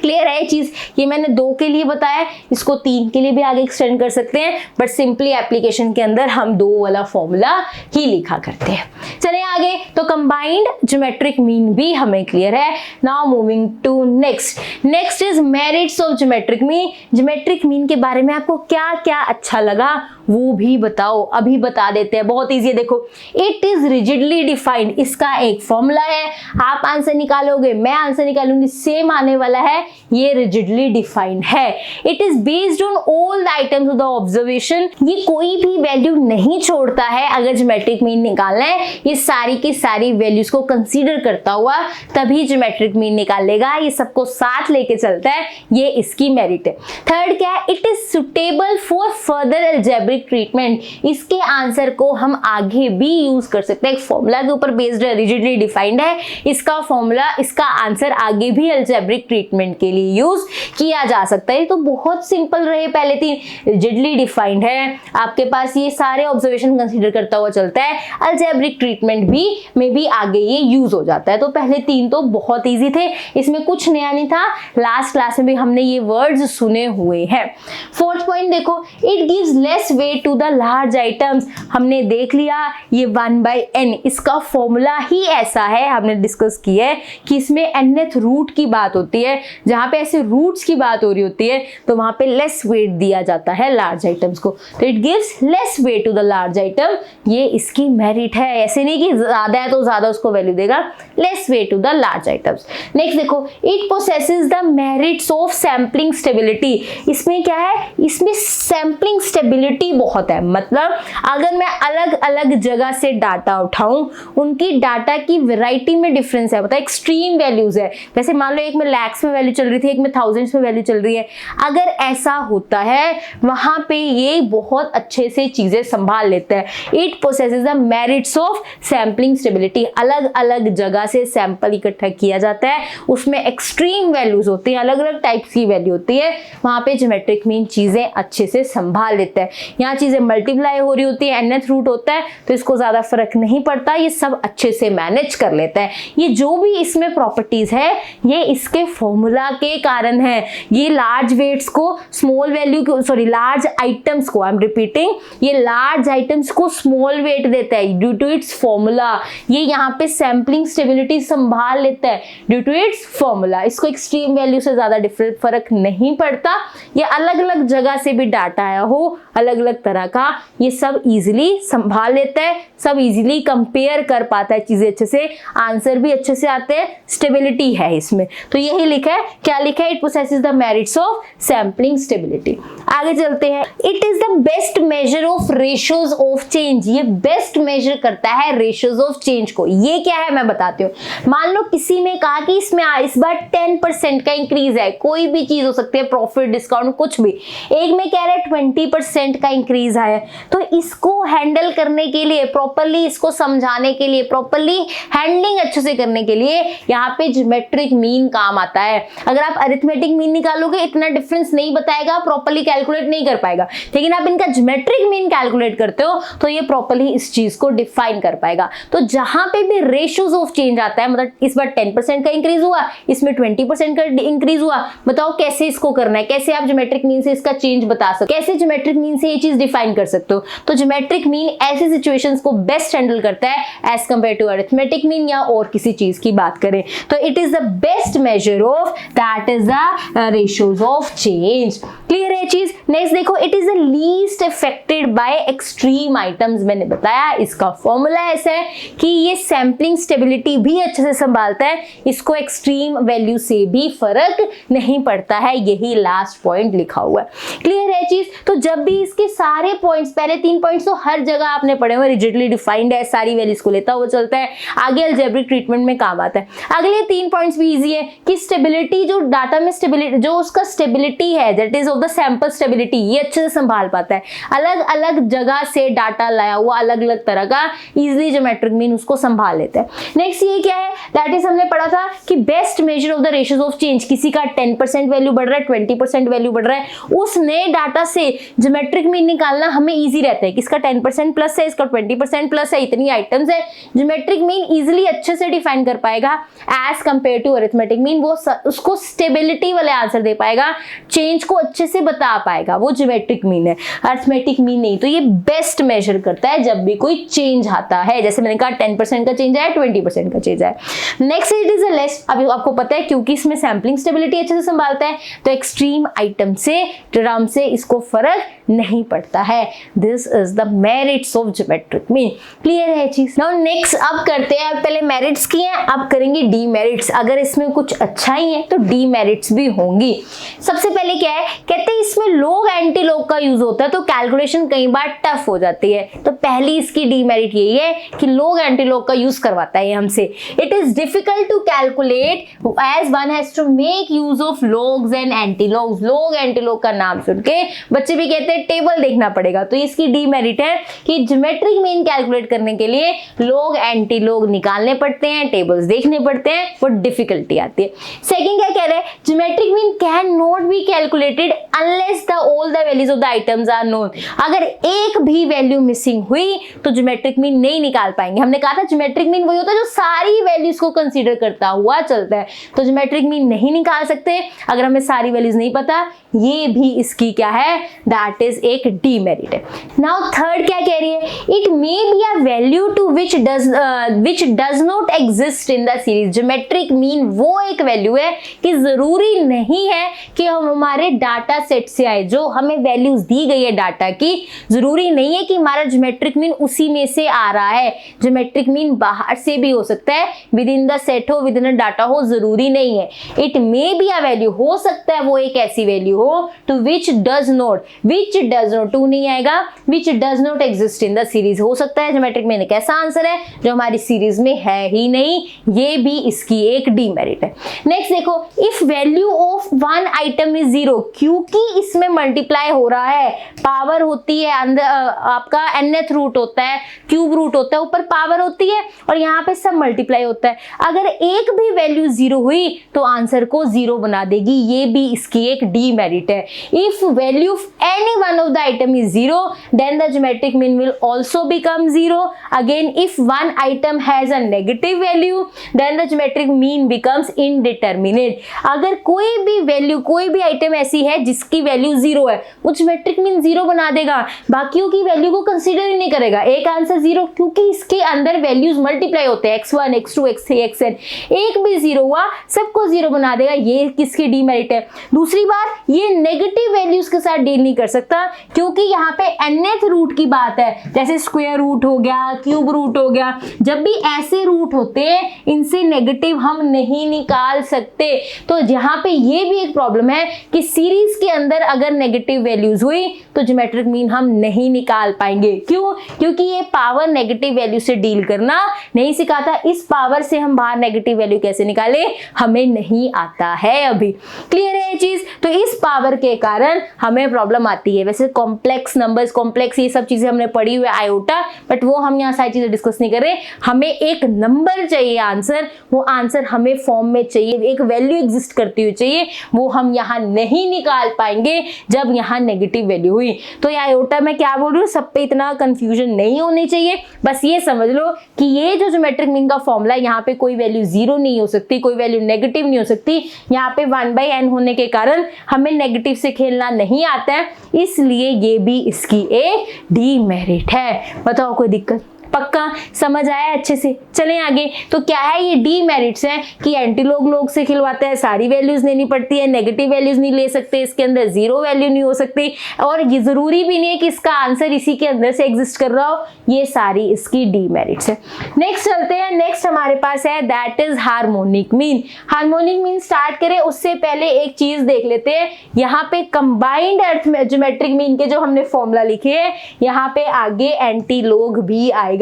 Clear है ये चीज? ये मैंने 2 के लिए बताया, इसको 3 के लिए भी आगे एक्सटेंड कर सकते हैं, बट सिंपली एप्लीकेशन के अंदर हम 2 वाला फॉर्मूला ही लिखा करते हैं। चलिए आगे, तो कंबाइंड ज्योमेट्रिक मीन भी हमें क्लियर है। Now moving to next is merits of geometric mean. Geometric mean के बारे में आपको क्या क्या अच्छा लगा वो भी बताओ, अभी बता देते हैं। बहुत ईजी है, देखो, इट इज रिजिडली डिफाइंड, इसका एक फॉर्मूला है, आप आंसर निकालोगे, मैं आंसर निकालूंगी, सेम आने वाला है, ये रिजिडली डिफाइंड है। It is based on all the items of the observation, ये कोई भी वैल्यू नहीं छोड़ता है। अगर ज्योमेट्रिक मीन निकालना है, ये सारी की सारी वैल्यूज को कंसीडर करता हुआ तभी ज्योमेट्रिक मीन निकालेगा, ये सबको साथ लेके चलता है, ये इसकी मेरिट है। थर्ड क्या है, it is suitable for further algebraic treatment, इसके आंसर को हम आगे भी यूज कर सकते हैं। एक फॉर्मूला के ऊपर बेस्ड है, रिजिडली डिफाइंड है, इसका फॉर्मूला, इसका आंसर आगे भी अलजेब्रिक ट्रीटमेंट के लिए यूज किया जा सकता है। तो बहुत सिंपल रहे पहले 3, रिजिडली डिफाइंड है, आपके पास ये सारे ऑब्जर्वेशन कंसीडर करता हुआ चलता है, अलजेब्रिक ट्रीटमेंट भी में भी आगे ये यूज हो जाता है। तो पहले 3 तो बहुत इजी थे, इसमें कुछ नया नहीं था, लास्ट क्लास में भी हमने ये वर्ड्स सुने हुए हैं। फोर्थ पॉइंट देखो, it gives less weight to the large items, हमने देख लिया ये 1/n, इसका फॉर्मूला ही ऐसा है, हमने डिस्कस किया है कि इसमें nth रूट की बात होती है, जहां पे ऐसे रूट्स की बात हो रही होती है तो वहां पे लेस वेट दिया जाता है लार्ज आइटम्स को, तो it gives less weight to the large item, ये इसकी मेरिट है। ऐसे नहीं कि ज्यादा है तो ज्यादा उसको वैल्यू देगा, less weight to the large items. Next देखो, it possesses the merits of sampling stability, इसमें क्या है, इसमें सैम्पलिंग स्टेबिलिटी बहुत है। मतलब अगर मैं अलग अलग जगह से डाटा उठाऊं, उनकी डाटा की वैरायटी में डिफरेंस है, मतलब एक्सट्रीम वैल्यूज है, जैसे मान लो एक में लैक्स में वैल्यू चल रही थी, एक में थाउजेंड्स में वैल्यू चल रही है, अगर ऐसा होता है वहां पे ये बहुत अच्छे से चीजें संभाल लेता है। It possesses the merits of sampling stability, अलग अलग जगह से सैंपल इकट्ठा किया जाता है, उसमें एक्सट्रीम वैल्यूज होती हैं, अलग अलग टाइप्स की वैल्यू होती है, वहां पे ज्योमेट्रिक मीन चीजें अच्छे से संभाल लेता है। यहाँ चीजें मल्टीप्लाई हो रही होती है, nth रूट होता है तो इसको ज्यादा फर्क नहीं पड़ता, ये सब अच्छे से मैनेज कर लेता है। ये जो भी इसमें प्रॉपर्टीज है ये इसके फॉर्मूला के कारण है। ये लार्ज वेट्स को स्मॉल वैल्यू को, सॉरी लार्ज आइटम्स को, आई एम रिपीटिंग, ये लार्ज आइटम्स को स्मॉल वेट देता है ड्यू टू इट्स फॉर्मूला। ये यहाँ पे सैम्पलिंग स्टेबिलिटी संभाल लेता है ड्यू टू इट्स फॉर्मूला। इसको एक्सट्रीम वैल्यू से ज्यादा डिफरेंट फर्क नहीं पड़ता, ये अलग अलग जगह से भी डाटा आया हो अलग अलग तरह का, ये सब इजीली संभाल लेता है, सब इजीली कंपेयर कर पाता है चीजें अच्छे से, आंसर भी अच्छे से आते हैं, स्टेबिलिटी है इसमें। तो यही लिखा है, क्या लिखा है, it possesses the merits of sampling stability. आगे चलते हैं, it is the best measure of ratios of change, ये बेस्ट मेजर करता है रेशियोज ऑफ चेंज को। ये क्या है मैं बताती हूँ। मान लो किसी ने कहा कि इसमें इस बार 10% का इंक्रीज है, कोई भी चीज हो सकती है, प्रॉफिट, डिस्काउंट, कुछ भी। एक में कह रहा है 20% का इंक्रीज है। तो इसको हैंडल करने के लिए, प्रॉपरली इसको समझाने के लिए, प्रॉपरली हैंडलिंग अच्छे से करने के लिए यहाँ पे ज्योमेट्रिक मीन काम आता है। अगर आप अरिथमेटिक मीन निकालोगे इतना डिफरेंस नहीं बताएगा, प्रॉपरली कैलकुलेट नहीं कर पाएगा, लेकिन आप इनका ज्योमेट्रिक मीन कैलकुलेट करते हो तो ये प्रॉपरली इस चीज को डिफाइन कर पाएगा। तो जहां पे भी रेशियोज ऑफ चेंज आता है, मतलब इस बार 10% का इंक्रीज हुआ, इसमें 20% का इंक्रीज हुआ, बताओ कैसे इसको करना है, कैसे आप ज्योमेट्रिक मीन से इसका चेंज बता सकते हो, कैसे ज्योमेट्रिक मीन से ये चीज डिफाइन कर सकते हो। तो ज्योमेट्रिक मीन ऐसी सिचुएशंस को बेस्ट हैंडल करता है as compare to arithmetic mean या और किसी चीज की बात करें तो it is the best measure of that is the ratios of change. Clear है चीज। नेक्स्ट देखो, it is the least affected by extreme items. मैंने बताया इसका फॉर्मूला ऐसा है कि ये सैंपलिंग स्टेबिलिटी भी अच्छे से संभालता है, इसको एक्सट्रीम वैल्यू से भी फर्क नहीं पड़ता है, यही लास्ट पॉइंट लिखा हुआ है। क्लियर है चीज। तो जब भी इसके सारे पॉइंट्स, पहले 3 पॉइंट्स तो हर जगह आपने पढ़े हुए, रिजिडली डिफाइंड है, सारी वैल्यूज को लेता हुआ चलता है, आगे अलजेब्रिक ट्रीटमेंट में काम आता है। अगले 3 पॉइंट्स भी इजी है कि स्टेबिलिटी, जो डाटा में स्टेबिलिटी, जो उसका स्टेबिलिटी है that is of the sample stability, ये अच्छे से संभाल पाता है। अलग अलग जगह से डाटा लाया हुआ अलग अलग तरह का इजीली ज्योमेट्रिक मीन उसको संभाल लेता है। नेक्स्ट ये क्या है, दैट इज हमने पढ़ा था कि best measure of the ratios of change, किसी का 10% वैल्यू बढ़ रहा है, 20% वैल्यू बढ़ रहा है, उस नए डाटा से ज्योमेट्रिक मीन निकालना हमें इजी रहता है। किसका 10% प्लस है, इसका 20% प्लस है, इतनी आइटम्स है, ज्योमेट्रिक मीन इजीली अच्छे से डिफाइन कर पाएगा as compare to arithmetic mean. वो उसको स्टेबिलिटी वाले आंसर दे पाएगा, चेंज को अच्छे से बता पाएगा, वो ज्योमेट्रिक मीन है, अरिथमेटिक मीन नहीं। तो ये बेस्ट मेजर करता है जब भी कोई चेंज आता है, जैसे मैंने कहा 10% का चेंज आया, 20% का चेंज आया। Next it is a less, अभी आपको पता है क्योंकि इसमें सैंपलिंग स्टेबिलिटी अच्छे से संभालता है तो एक्सट्रीम आइटम से, टर्म से इसको फर्क नहीं पड़ता है। This is the merits of geometric mean. Clear है चीज। नाउ नेक्स्ट अब करते हैं, पहले मेरिट्स की हैं, अब करेंगे डीमेरिट्स। अगर इसमें कुछ अच्छा ही है तो डीमेरिट्स भी होंगी। सबसे पहले क्या है, कहते हैं इसमें लॉग एंटी लॉग का यूज होता है तो कैलकुलेशन कई बार टफ हो जाती है। तो पहली इसकी डीमेरिट यही है कि लॉग एंटी लॉग का यूज करवाता है हमसे। It is difficult to calculate as one has to make use of logs and anti logs. Log anti log का नाम सुन के बच्चे भी कहते हैं टेबल देखना पड़ेगा, तो इसकी डीमेरिट है कि ज्योमेट्रिक मीन कैलकुलेट करने के लिए लॉग एंटी लॉग निकालने पड़ते हैं, टेबल्स देखने पड़ते हैं, वो डिफिकल्टी आती है। सेकंड क्या कह रहे हैं, geometric mean can not be calculated unless the all the values of the items are known. अगर एक भी वैल्यू मिसिंग हुई तो ज्योमेट्रिक मीन नहीं निकाल पाएंगे। हमने कहा था ज्योमेट्रिक मीन वही होता है जो सारी वैल्यूज को कंसीडर करता हुआ चलता है, तो ज्योमेट्रिक मीन नहीं निकाल सकते अगर हमें सारी वैल्यूज नहीं पता। ये भी इसकी क्या है, दैट इज एक डीमेरिट है। नाउ थर्ड क्या कह रही है, it may be a value to which does not exist in the series. Geometric mean वो एक वैल्यू है कि जरूरी नहीं है कि हम हमारे डाटा सेट से आए, जो हमें वैल्यूज दी गई है डाटा की, जरूरी नहीं है कि हमारा ज्योमेट्रिक मीन उसी में से आ रहा है। ज्योमेट्रिक मीन बाहर से भी हो सकता है, विद इन द सेट हो, विद इन द डाटा हो, जरूरी नहीं है। It may be a value, हो सकता है वो एक ऐसी वैल्यू हो to which does not, to नहीं आएगा, which does not exist in the series. हो सकता है ज्योमेट्रिक मीन एक ऐसा आंसर है जो हमारी सीरीज में है ही नहीं, ये भी इसकी एक डीमेरिट है। नेक्स्ट देखो, if value of one item is 0, क्योंकि इसमें मल्टीप्लाई हो रहा है, पावर होती है अंदर, आपका nth रूट होता है, क्यूब रूट होता है, ऊपर पावर होती है और यहाँ पे सब मल्टीप्लाई होता है। अगर एक भी वैल्यू 0 हुई तो आंसर को 0 बना देगी, ये भी इसकी एक डीमेरिट है। If value of any one of the item is 0 then the geometric mean will also become 0. Again, if one item has a negative value then the geometric mean becomes indeterminate. अगर कोई भी वैल्यू, कोई भी आइटम ऐसी है जिसकी वैल्यू 0 है, वो ज्योमेट्रिक मीन 0 बना देगा, बाकियों की वैल्यू को कंसीडर ही नहीं करेगा। एक आंसर 0 क्योंकि इसके अंदर वैल्यूज मल्टीप्लाई होते हैं, x1 x2 x3 xn, एक भी 0 हुआ सबको 0 बना देगा, ये किसकी डीमेरिट है। दूसरी बात, ये नेगेटिव वैल्यूज के साथ डील नहीं कर सकता क्योंकि यहाँ पे nth रूट की बात है, जैसे स्क्वायर रूट हो गया, क्यूब रूट हो गया, जब भी ऐसे रूट होते हैं इनसे नेगेटिव हम नहीं निकाल सकते। तो यहाँ पे ये भी एक प्रॉब्लम है कि सीरीज के अंदर अगर नेगेटिव वैल्यूज हुई तो ज्योमेट्रिक मीन हम नहीं निकाल पाएंगे। क्यों? क्योंकि ये पावर नेगेटिव वैल्यू से डील करना नहीं सिखाता। इस पावर से हम बाहर नेगेटिव वैल्यू कैसे निकाले, हमें नहीं आता है अभी। क्लियर है ये चीज? तो इस पावर के कारण हमें प्रॉब्लम आती है चाहिए। वैसे कॉम्प्लेक्स नंबर्स, कॉम्प्लेक्स ये सब चीजें हमने पढ़ी हुई है आयोटा, बट वो हम यहाँ सारी चीजें डिस्कस नहीं कर रहे। हमें एक नंबर चाहिए आंसर, वो आंसर हमें फॉर्म में चाहिए, एक वैल्यू एग्जिस्ट करती हुई चाहिए, वो हम यहाँ नहीं निकाल पाएंगे जब यहाँ नेगेटिव वैल्यू हुई। तो ये आयोटा मैं क्या बोल रही हूँ, सब पे इतना कंफ्यूजन नहीं होनी चाहिए। बस ये समझ लो कि ये जो ज्योमेट्रिक मीन का फॉर्मूला है, यहाँ पे कोई वैल्यू जीरो नहीं हो सकती, कोई वैल्यू नेगेटिव नहीं हो सकती। यहाँ पे 1/n होने के कारण हमें नेगेटिव से खेलना नहीं आता है, इसलिए ये भी इसकी एक डीमेरिट है। बताओ कोई दिक्कत? पक्का समझ आया अच्छे से? चलें आगे। तो क्या है ये डीमेरिट्स हैं कि एंटीलॉग लोग से खिलवाता है, सारी वैल्यूज लेनी पड़ती है, नेगेटिव वैल्यूज नहीं ले सकते, इसके अंदर जीरो वैल्यू नहीं हो सकती, और ये जरूरी भी नहीं है कि इसका आंसर इसी के अंदर से एग्जिस्ट कर रहा हो। ये सारी इसकी डीमेरिट्स है। नेक्स्ट चलते हैं। नेक्स्ट हमारे पास है that is harmonic mean. Harmonic mean start करें उससे पहले एक चीज देख लेते हैं। यहाँ पे कंबाइंड ज्योमेट्रिक मीन के जो हमने फॉर्मूला लिखे हैं, यहाँ पे आगे एंटीलॉग भी आएगा।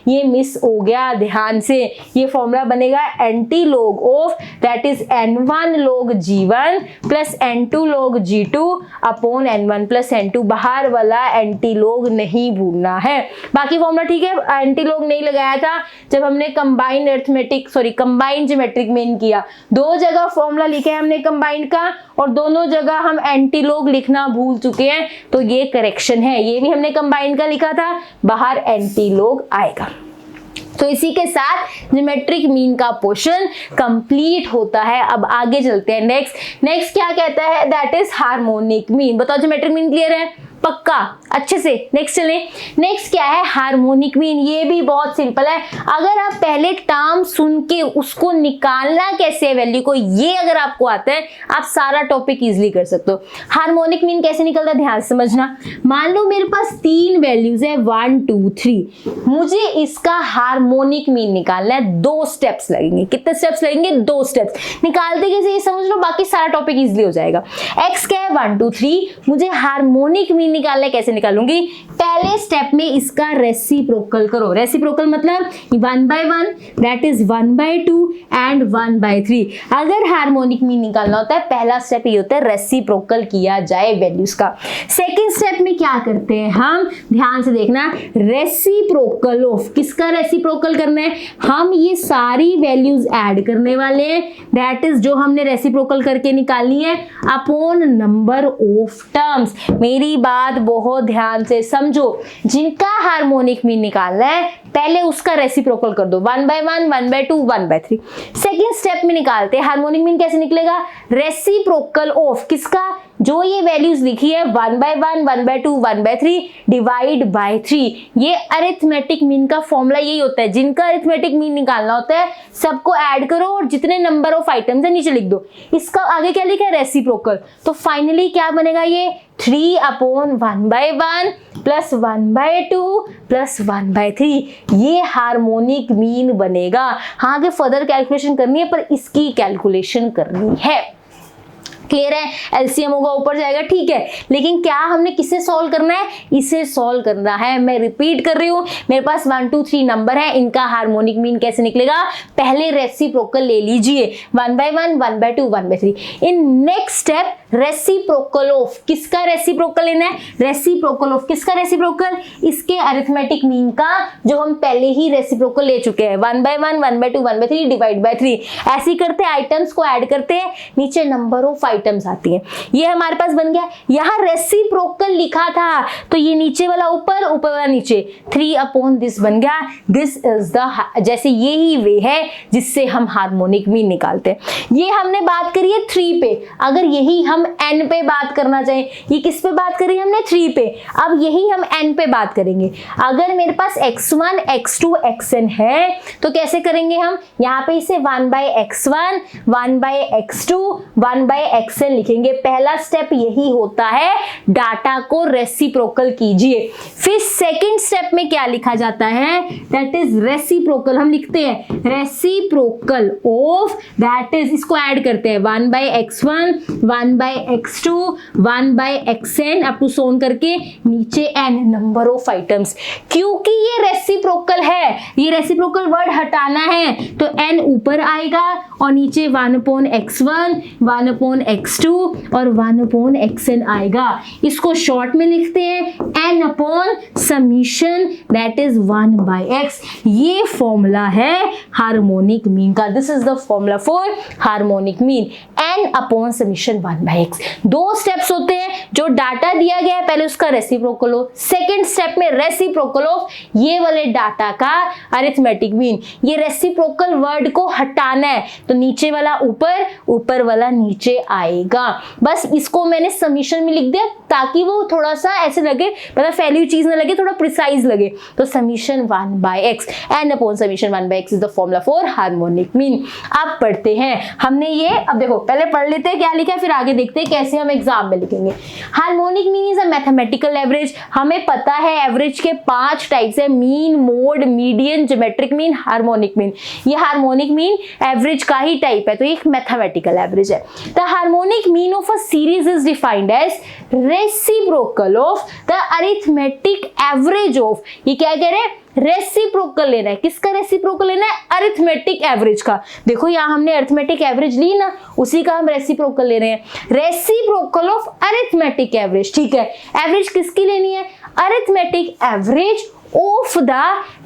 ये मिस हो गया, ध्यान से। ये फॉर्मूला बनेगा antilog of that is n1 log g1 plus n2 log g2 upon n1 plus n2। बाहर वाला एंटीलॉग नहीं भूलना है। बाकी फॉर्मूला ठीक है, एंटीलॉग नहीं लगाया था जब हमने कंबाइंड ज्योमेट्रिक मीन किया। दो जगह फॉर्मूला लिखे हैं हमने कंबाइंड का, और दोनों जगह हम एंटीलॉग लिखना भूल चुके हैं, तो ये करेक्शन है। ये भी हमने कंबाइंड का लिखा था, बाहर एंटीलॉग आएगा। तो इसी के साथ ज्योमेट्रिक मीन का पोर्शन कंप्लीट होता है। अब आगे चलते हैं। नेक्स्ट क्या कहता है, दैट इज हार्मोनिक मीन। बताओ ज्योमेट्रिक मीन क्लियर है? पक्का अच्छे से। नेक्स्ट चलें। नेक्स्ट क्या है, हार्मोनिक मीन। ये भी बहुत सिंपल है। अगर आप पहले टर्म सुन के उसको निकालना कैसे है वैल्यू को, ये अगर आपको आता है, आप सारा टॉपिक इजीली कर सकते हो। हार्मोनिक मीन कैसे निकलता है ध्यान से समझना। मान लो मेरे पास 3 वैल्यूज है 1 2 3, मुझे इसका हार्मोनिक मीन निकालना है। 2 स्टेप्स लगेंगे। कितने स्टेप्स लगेंगे? 2 स्टेप्स। निकालते कैसे ये समझ लो, बाकी सारा टॉपिक इजीली हो जाएगा। एक्स क्या है 1 2 3, मुझे हार्मोनिक मीन निकालना है। कैसे निकालूंगी? पहले स्टेप में इसका रेसिप्रोकल करो। रेसिप्रोकल मतलब 1/1 दैट इज 1/2 एंड 1/3। अगर हार्मोनिक मीन निकालना होता है, पहला स्टेप ये होता है रेसिप्रोकल किया जाए वैल्यूज का। सेकंड स्टेप में क्या करते हैं हम, ध्यान से देखना, रेसिप्रोकल ऑफ। किसका रेसिप्रोकल करना है? हम ये सारी वैल्यूज ऐड करने वाले हैं, दैट इज जो हमने रेसिप्रोकल करके निकालनी है, अपॉन नंबर ऑफ टर्म्स। मेरी बात बहुत ध्यान से समझो। जिनका हार्मोनिक मीन निकालना है, पहले उसका रेसिप्रोकल कर दो। 1/1 1/2 1/3। सेकेंड स्टेप में निकालते हैं हार्मोनिक मीन। कैसे निकलेगा? रेसिप्रोकल ऑफ किसका? जो ये वैल्यूज लिखी है 1/1 1/2 1/3 डिवाइड बाय 3। ये अरिथमेटिक मीन का फॉर्मूला यही होता है। जिनका अरिथमेटिक मीन निकालना होता है, सबको ऐड करो और जितने नंबर ऑफ आइटम्स है नीचे लिख दो। इसका आगे क्या लिखा है? रेसिप्रोकल। तो फाइनली क्या बनेगा? ये 3/1/1 प्लस 1/2 प्लस 1/3। ये हार्मोनिक मीन बनेगा। हाँ, आगे फर्दर कैलकुलेशन करनी है, पर इसकी कैलकुलेशन करनी है। क्लियर है? एलसीएम होगा ऊपर जाएगा, ठीक है, लेकिन क्या हमने किसे सॉल्व करना है? इसे सॉल्व करना है। मैं रिपीट कर रही हूं, मेरे पास 1 2 3 नंबर है, इनका हार्मोनिक मीन कैसे निकलेगा? पहले रेसिप्रोकल ले लीजिए 1/1 1/2 1/3। In next step reciprocal of. किसका रेसिप्रोकल लेना है? रेसिप्रोकल ऑफ किसका? रेसिप्रोकल इसके अरिथमेटिक मीन का, जो हम पहले ही रेसिप्रोकल ले चुके हैं। 1/1 1/2 1/3 डिवाइड बाय 3। ऐसे करते आइटम्स को ऐड करते हैं, नीचे नंबर ऑफ आइटम्स आती हैं। ये हमारे पास बन गया। यहाँ रेसिप्रोकल लिखा था, तो ये नीचे वाला ऊपर, ऊपर वाला नीचे, 3/this बन गया। दिस इज द, जैसे यही वे है जिससे हम हार्मोनिक मीन निकालते हैं। ये हमने बात करी है 3 पे। अगर यही हम n पे बात करना चाहें, ये किस पे बात करी हमने? 3 पे। अब यही हम n पे बात करेंगे। अगर मेरे पास x1 x2 xn है, तो कैसे करेंगे हम? यहाँ पे इसे 1/x1 1/x2 1/xn लिखेंगे। पहला स्टेप यही होता है, डाटा को रेसिप्रोकल कीजिए। फिर सेकंड स्टेप में क्या लिखा जाता है? That is reciprocal. हम लिखते हैं रेसिप्रोकल ऑफ, दैट इज, इसको ऐड करते हैं 1/x1 1/x2 1/xn up to सोन करके नीचे n नंबर ऑफ आइटम्स। क्योंकि ये रेसिप्रोकल है, ये रेसिप्रोकल वर्ड हटाना है, तो n ऊपर आएगा और नीचे 1/x1 1/xn x2 और 1/xn आएगा। इसको शॉर्ट में लिखते हैं n upon summation that is 1/x। ये फॉर्मूला है हार्मोनिक मीन का। This is the formula for harmonic mean, n upon summation 1/x। दो स्टेप्स होते हैं, जो डाटा दिया गया है पहले उसका रेसिप्रोकल हो, सेकेंड स्टेप में रेसिप्रोकल ऑफ ये वाले डाटा का अरिथमेटिक मीन। ये रेसिप्रोकल वर्ड को हटाना है तो नीचे वाला ऊपर, ऊपर वाला नीचे आएगा। बस इसको मैंने समीशन में लिख दिया ताकि वो थोड़ा सा ऐसे लगे, मतलब फैली हुई चीज ना लगे, थोड़ा प्रिसाइज लगे। तो summation 1/x, n upon summation 1/x is the formula for harmonic mean. अब पढ़ते हैं हमने ये, अब देखो पहले पढ़ लेते हैं क्या लिखा है, फिर आगे देखते हैं कैसे हम एग्जाम में लिखेंगे। Harmonic mean is a mathematical average. हमें पता है एवरेज के 5 टाइप्स है, mean, mode, median, geometric mean, harmonic mean. ये हार्मोनिक मीन एवरेज का ही टाइप है, तो एक मैथमेटिकल एवरेज है। The harmonic mean of a series is defined as reciprocal of the arithmetic average of, ये क्या कह रहे हैं, रेसिप्रोकल लेना है। किसका रेसिप्रोकल लेना है, अरिथमेटिक एवरेज का। देखो यहाँ हमने अरिथमेटिक एवरेज ली ना, उसी का हम रेसिप्रोकल ले रहे हैं, रेसिप्रोकल ऑफ अरिथमेटिक एवरेज। ठीक है, एवरेज किसकी लेनी है, arithmetic average of the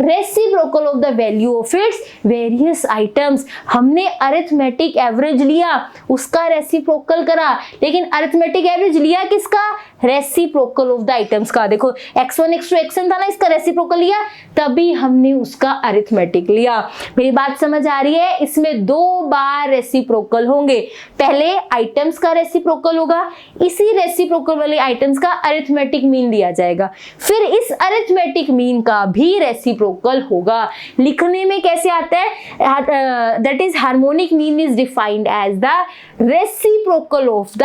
reciprocal of the value of its various items. हमने अरिथमेटिक एवरेज लिया, उसका रेसिप्रोकल करा, लेकिन अरिथमेटिक एवरेज लिया किसका, रेसिप्रोकल ऑफ द आइटम्स का। देखो x1 x2 xn था ना, इसका रेसिप्रोकल लिया तभी हमने उसका अरिथमेटिक लिया। मेरी बात समझ आ रही है, इसमें 2 बार रेसिप्रोकल होंगे। पहले आइटम्स का रेसिप्रोकल होगा, इसी रेसिप्रोकल वाले आइटम्स का अरिथमेटिक मीन दिया जाएगा, फिर इस अरिथमेटिक मीन का भी रेसिप्रोकल होगा। लिखने में कैसे आता है, that is harmonic mean is defined as the reciprocal of the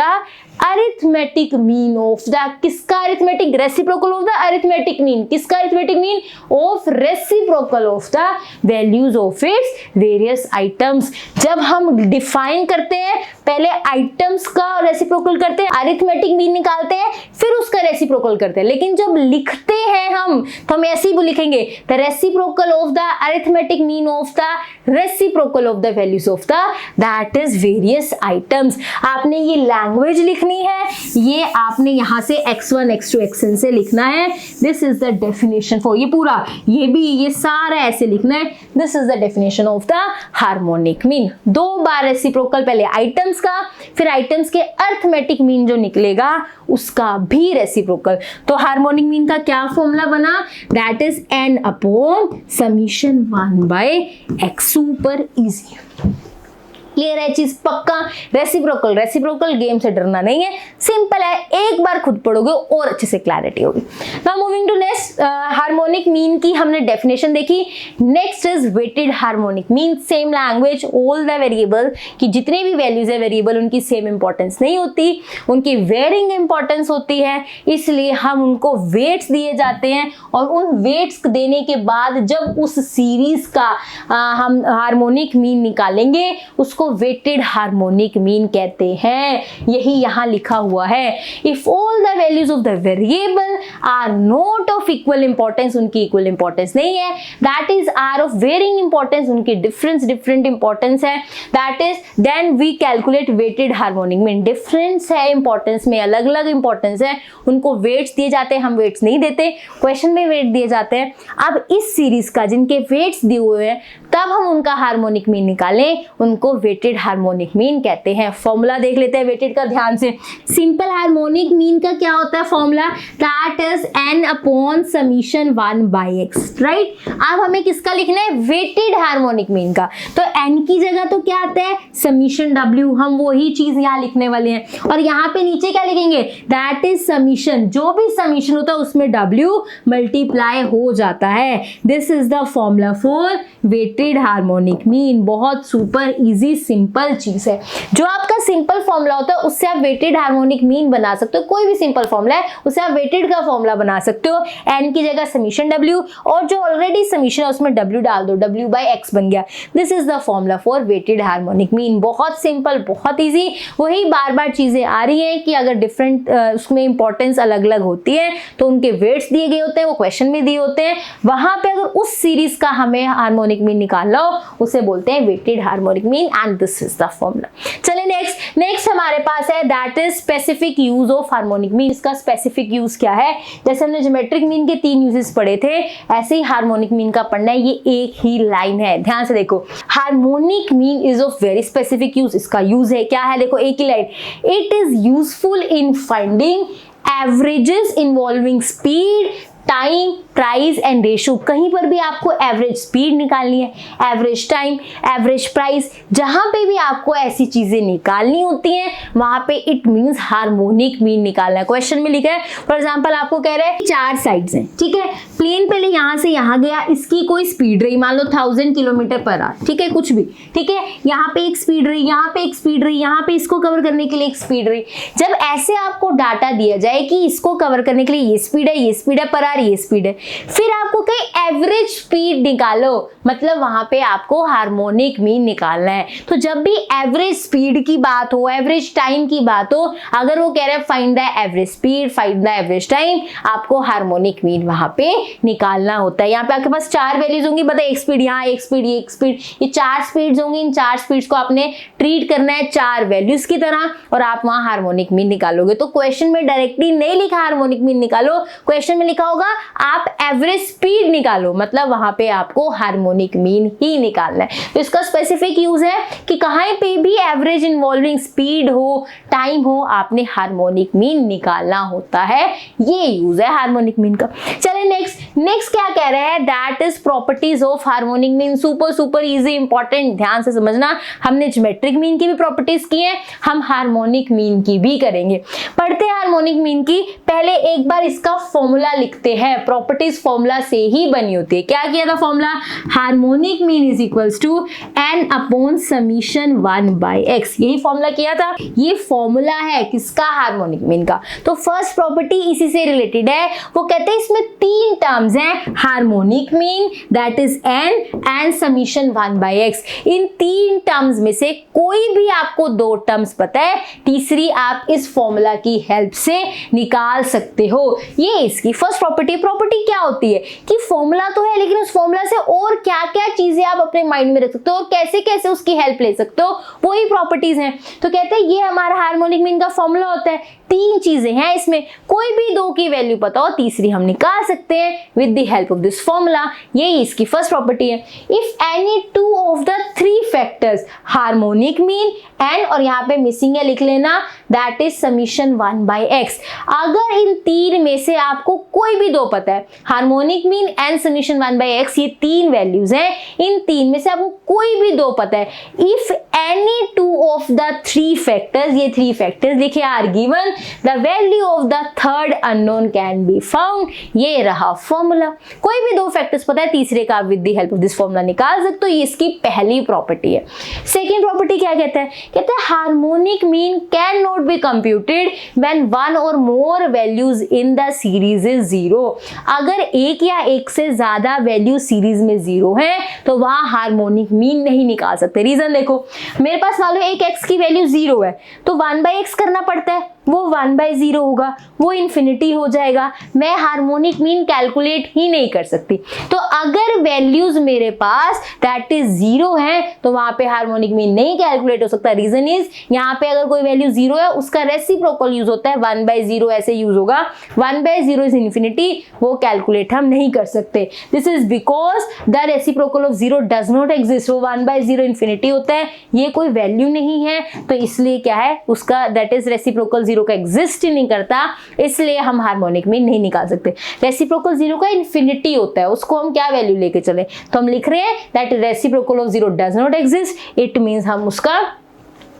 arithmetic mean of the, किसका arithmetic, reciprocal of the arithmetic mean, किसका arithmetic mean, of reciprocal of the values of its various items. जब हम डिफाइन करते हैं पहले आइटम्स का रेसिप्रोकल करते हैं, अरिथमेटिक मीन निकालते हैं, फिर उसका रेसिप्रोकल करते हैं। लेकिन जब लिखते हैं हम तो हम ऐसे ही लिखेंगे, the reciprocal of the arithmetic mean of the reciprocal of the values of the that is various items. आपने ये लैंग्वेज लिखनी है, ये आपने यहां से x1 x2 xn से लिखना है। This is the definition for, ये पूरा ये भी ये सारा ऐसे लिखना है। This is the definition of the harmonic mean. 2 bar reciprocal, पहले आइटम्स का, फिर आइटम्स के अरिथमेटिक मीन जो निकलेगा उसका भी रेसिप्रोकल। तो हार्मोनिक मीन का क्या फॉर्मूला बना, that is n upon summation 1/x। Super easy, clear है चीज, पक्का। रेसिप्रोकल, रेसिप्रोकल गेम से डरना नहीं है, सिंपल है, एक बार खुद पढ़ोगे और अच्छे से क्लैरिटी होगी। Now moving to next, harmonic mean की हमने डेफिनेशन देखी। Next is weighted harmonic mean. Same language, all the variable की जितने भी वैल्यूज है वेरिएबल, उनकी सेम इंपॉर्टेंस नहीं होती, उनकी वेरिंग इंपॉर्टेंस होती है, इसलिए हम उनको वेट्स दिए जाते हैं और उन वेट्स देने के बाद जब उस सीरीज का हम हार्मोनिक मीन निकालेंगे उसको वेटेड हार्मोनिक मीन कहते हैं। यही यहां लिखा हुआ है, if all the values of the variable are not of equal importance, उनकी इक्वल इंपॉर्टेंस नहीं है, that is are of varying importance, उनकी डिफरेंट इंपॉर्टेंस है, that is then we calculate weighted harmonic mean. Difference है इंपॉर्टेंस में, अलग अलग इंपॉर्टेंस है, उनको वेट्स दिए जाते हैं, हम वेट्स नहीं देते, क्वेश्चन में वेट दिए जाते हैं। अब इस सीरीज का जिनके वेट्स दिए हुए हैं तब हम उनका हार्मोनिक मीन निकालें, उनको वेटेड हार्मोनिक मीन कहते हैं। फॉर्मूला देख लेते हैं वेटेड का ध्यान से। सिंपल हार्मोनिक मीन का क्या होता है formula, that is n upon summation 1/x, right. अब हमें किसका लिखना है, वेटेड हार्मोनिक मीन का। तो n की जगह तो क्या आता है, समीशन w, हम वही चीज यहाँ लिखने वाले हैं। और यहाँ पे नीचे क्या लिखेंगे, दैट इज समीशन, जो भी समीशन होता है उसमें w मल्टीप्लाई हो जाता है। This is the formula for weighted harmonic mean. बहुत सुपर इजी सिंपल चीज है। जो आपका सिंपल फॉर्मूला होता है उससे आप वेटेड हार्मोनिक मीन बना सकते हो। कोई भी सिंपल फॉर्मूला है उससे आप वेटेड का फॉर्मूला बना सकते हो। n की जगह समीशन w, और जो ऑलरेडी समीशन है उसमें w डाल दो, w/x बन गया। This is the formula for weighted harmonic mean. बहुत सिंपल, बहुत इजी। वही बार बार चीजें आ रही हैं कि अगर डिफरेंट उसमें इंपॉर्टेंस अलग अलग होती है तो उनके वेट्स दिए गए होते हैं, वो क्वेश्चन में दिए होते हैं। वहां पे अगर उस सीरीज का हमें हार्मोनिक मीन निकालना हो उसे बोलते हैं weighted harmonic mean. And this is the formula. चलिए नेक्स्ट हमारे पास है that is specific use of harmonic mean. इसका स्पेसिफिक यूज क्या है? जैसे हमने ज्योमेट्रिक मीन के 3 यूजेस पढ़े थे, ऐसे ही हार्मोनिक मीन का पढ़ना है। ये एक ही लाइन है, ध्यान से देखो। Harmonic mean is of very specific use. इसका यूज है क्या है? देखो एक ही line, it is useful in finding averages involving speed, time, price and ratio. कहीं पर भी आपको एवरेज स्पीड निकालनी है, एवरेज टाइम, एवरेज प्राइस, जहां पे भी आपको ऐसी चीजें निकालनी होती हैं वहां पे इट मींस हार्मोनिक मीन निकालना है। क्वेश्चन में लिखा है फॉर एग्जांपल आपको कह रहे हैं 4 साइड्स हैं, ठीक है। प्लेन पहले यहां से यहां गया, इसकी कोई स्पीड रही, मान लो 1000 किलोमीटर पर आवर, ठीक है, कुछ भी, ठीक है। यहाँ पे एक स्पीड रही, यहाँ पे एक स्पीड रही, यहाँ पे इसको कवर करने के लिए एक स्पीड रही। जब ऐसे आपको डाटा दिया जाए कि इसको कवर करने के लिए ये स्पीड है, ये स्पीड है पर आवर, ये स्पीड है, फिर आपको कहीं एवरेज स्पीड निकालो, मतलब वहां पे आपको हार्मोनिक मीन निकालना है। तो जब भी एवरेज स्पीड की बात हो, एवरेज टाइम की बात हो, अगर वो कह रहे हैं find the average speed, find the average time, आपको हार्मोनिक मीन वहां पे निकालना होता है। यहाँ पे आपके पास 4 वैल्यूज होंगी, बताइए, एक स्पीड, यहाँ एक स्पीड, ये एक स्पीड, ये 4 स्पीड्स होंगी। इन 4 स्पीड्स को आपने ट्रीट करना है 4 वैल्यूज की तरह और आप वहां हार्मोनिक मीन निकालोगे। तो क्वेश्चन में डायरेक्टली नहीं लिखा हार्मोनिक मीन निकालो, क्वेश्चन में लिखा होगा आप एवरेज स्पीड निकालो, मतलब वहां पे आपको हार्मोनिक मीन ही निकालना है। तो इसका स्पेसिफिक यूज है कि कहीं पे भी एवरेज इन्वॉल्विंग स्पीड हो, टाइम हो, आपने हार्मोनिक मीन निकालना होता है। ये यूज है हार्मोनिक मीन का। चलिए नेक्स्ट क्या कह रहे हैं? That is properties of harmonic mean. Super easy, important, ध्यान से समझना। हमने ज्योमेट्रिक मीन की भी प्रॉपर्टीज की है, हम हार्मोनिक मीन की भी करेंगे। पढ़ते हैं हार्मोनिक मीन की। पहले एक बार इसका फॉर्मूला लिखते हैं। प्रॉपर्टीज फॉर्मूला से ही बनी होती है। क्या किया था formula? Harmonic mean is equals to n upon summation 1/x। यही फॉर्मूला किया था। ये फॉर्मूला है किसका? हार्मोनिक मीन का। तो फर्स्ट प्रॉपर्टी इसी से रिलेटेड है। वो कहते हैं इसमें 3 टर्म्स हैं, harmonic mean, that is n and summation 1/x। In 3 terms में से कोई भी आपको 2 टर्म्स पता है, तीसरी आप इस फॉर्मूला की हेल्प से निकाल सकते हो। ये इसकी फर्स्ट प्रॉपर्टी। प्रॉपर्टी क्या होती है कि फॉर्मूला तो है, लेकिन उस फॉर्मूला से और क्या क्या चीजें आप अपने माइंड में रख सकते हो और कैसे कैसे उसकी हेल्प ले सकते हो, वही प्रॉपर्टीज हैं। तो कहते हैं ये हमारा हार्मोनिक मीन का फॉर्मूला होता है। 3 चीजें हैं इसमें, कोई भी 2 की वैल्यू पता हो, तीसरी हम निकाल सकते हैं with the help of this formula. यही इसकी फर्स्ट प्रॉपर्टी है। If any 2 of the 3 factors, harmonic mean, and और यहाँ पे मिसिंग है, लिख लेना, दैट इज समीशन 1/x। अगर इन 3 में से आपको कोई भी 2 पता है, harmonic mean and summation 1/x, ये 3 वैल्यूज हैं, इन 3 में से आपको कोई भी 2 पता है, if any 2 of the 3 factors, ये 3 फैक्टर्स लिखे are given, the value of the third unknown can be found. ये रहा फॉर्मूला। कोई भी 2 फैक्टर्स पता है, तीसरे का with the help of this formula निकाल सकते हो। ये इसकी पहली प्रॉपर्टी है। सेकेंड प्रॉपर्टी क्या कहता है? कहता है harmonic mean can not be computed when 1 और more values in the series is 0। अगर एक या एक से ज्यादा वैल्यू सीरीज में 0 है तो वहां हार्मोनिक मीन नहीं निकाल सकते। रीजन देखो, मेरे पास मान लो एक x की वैल्यू 0 है तो 1/x करना पड़ता है, वो 1/0 होगा, वो इन्फिनिटी हो जाएगा। मैं हार्मोनिक मीन कैलकुलेट ही नहीं कर सकती। तो अगर वैल्यूज मेरे पास दैट इज 0 है तो वहां पे हार्मोनिक मीन नहीं कैलकुलेट हो सकता। रीजन इज, यहाँ पे अगर कोई वैल्यू 0 है उसका रेसिप्रोकल यूज होता है, 1/0 ऐसे यूज होगा। 1/0 इज इन्फिनिटी, वो कैलकुलेट हम नहीं कर सकते। This is because the reciprocal of 0 does not exist. वो 1/0 इन्फिनिटी होता है, ये कोई वैल्यू नहीं है, तो इसलिए क्या है उसका दैट इज रेसिप्रोकल 0 का एग्जिस्ट ही नहीं करता, इसलिए हम हार्मोनिक मीन नहीं निकाल सकते। रेसिप्रोकल 0 का इन्फिनिटी होता है, उसको हम क्या वैल्यू लेके चले, तो हम लिख रहे हैं that reciprocal of 0 does not exist. It means हम उसका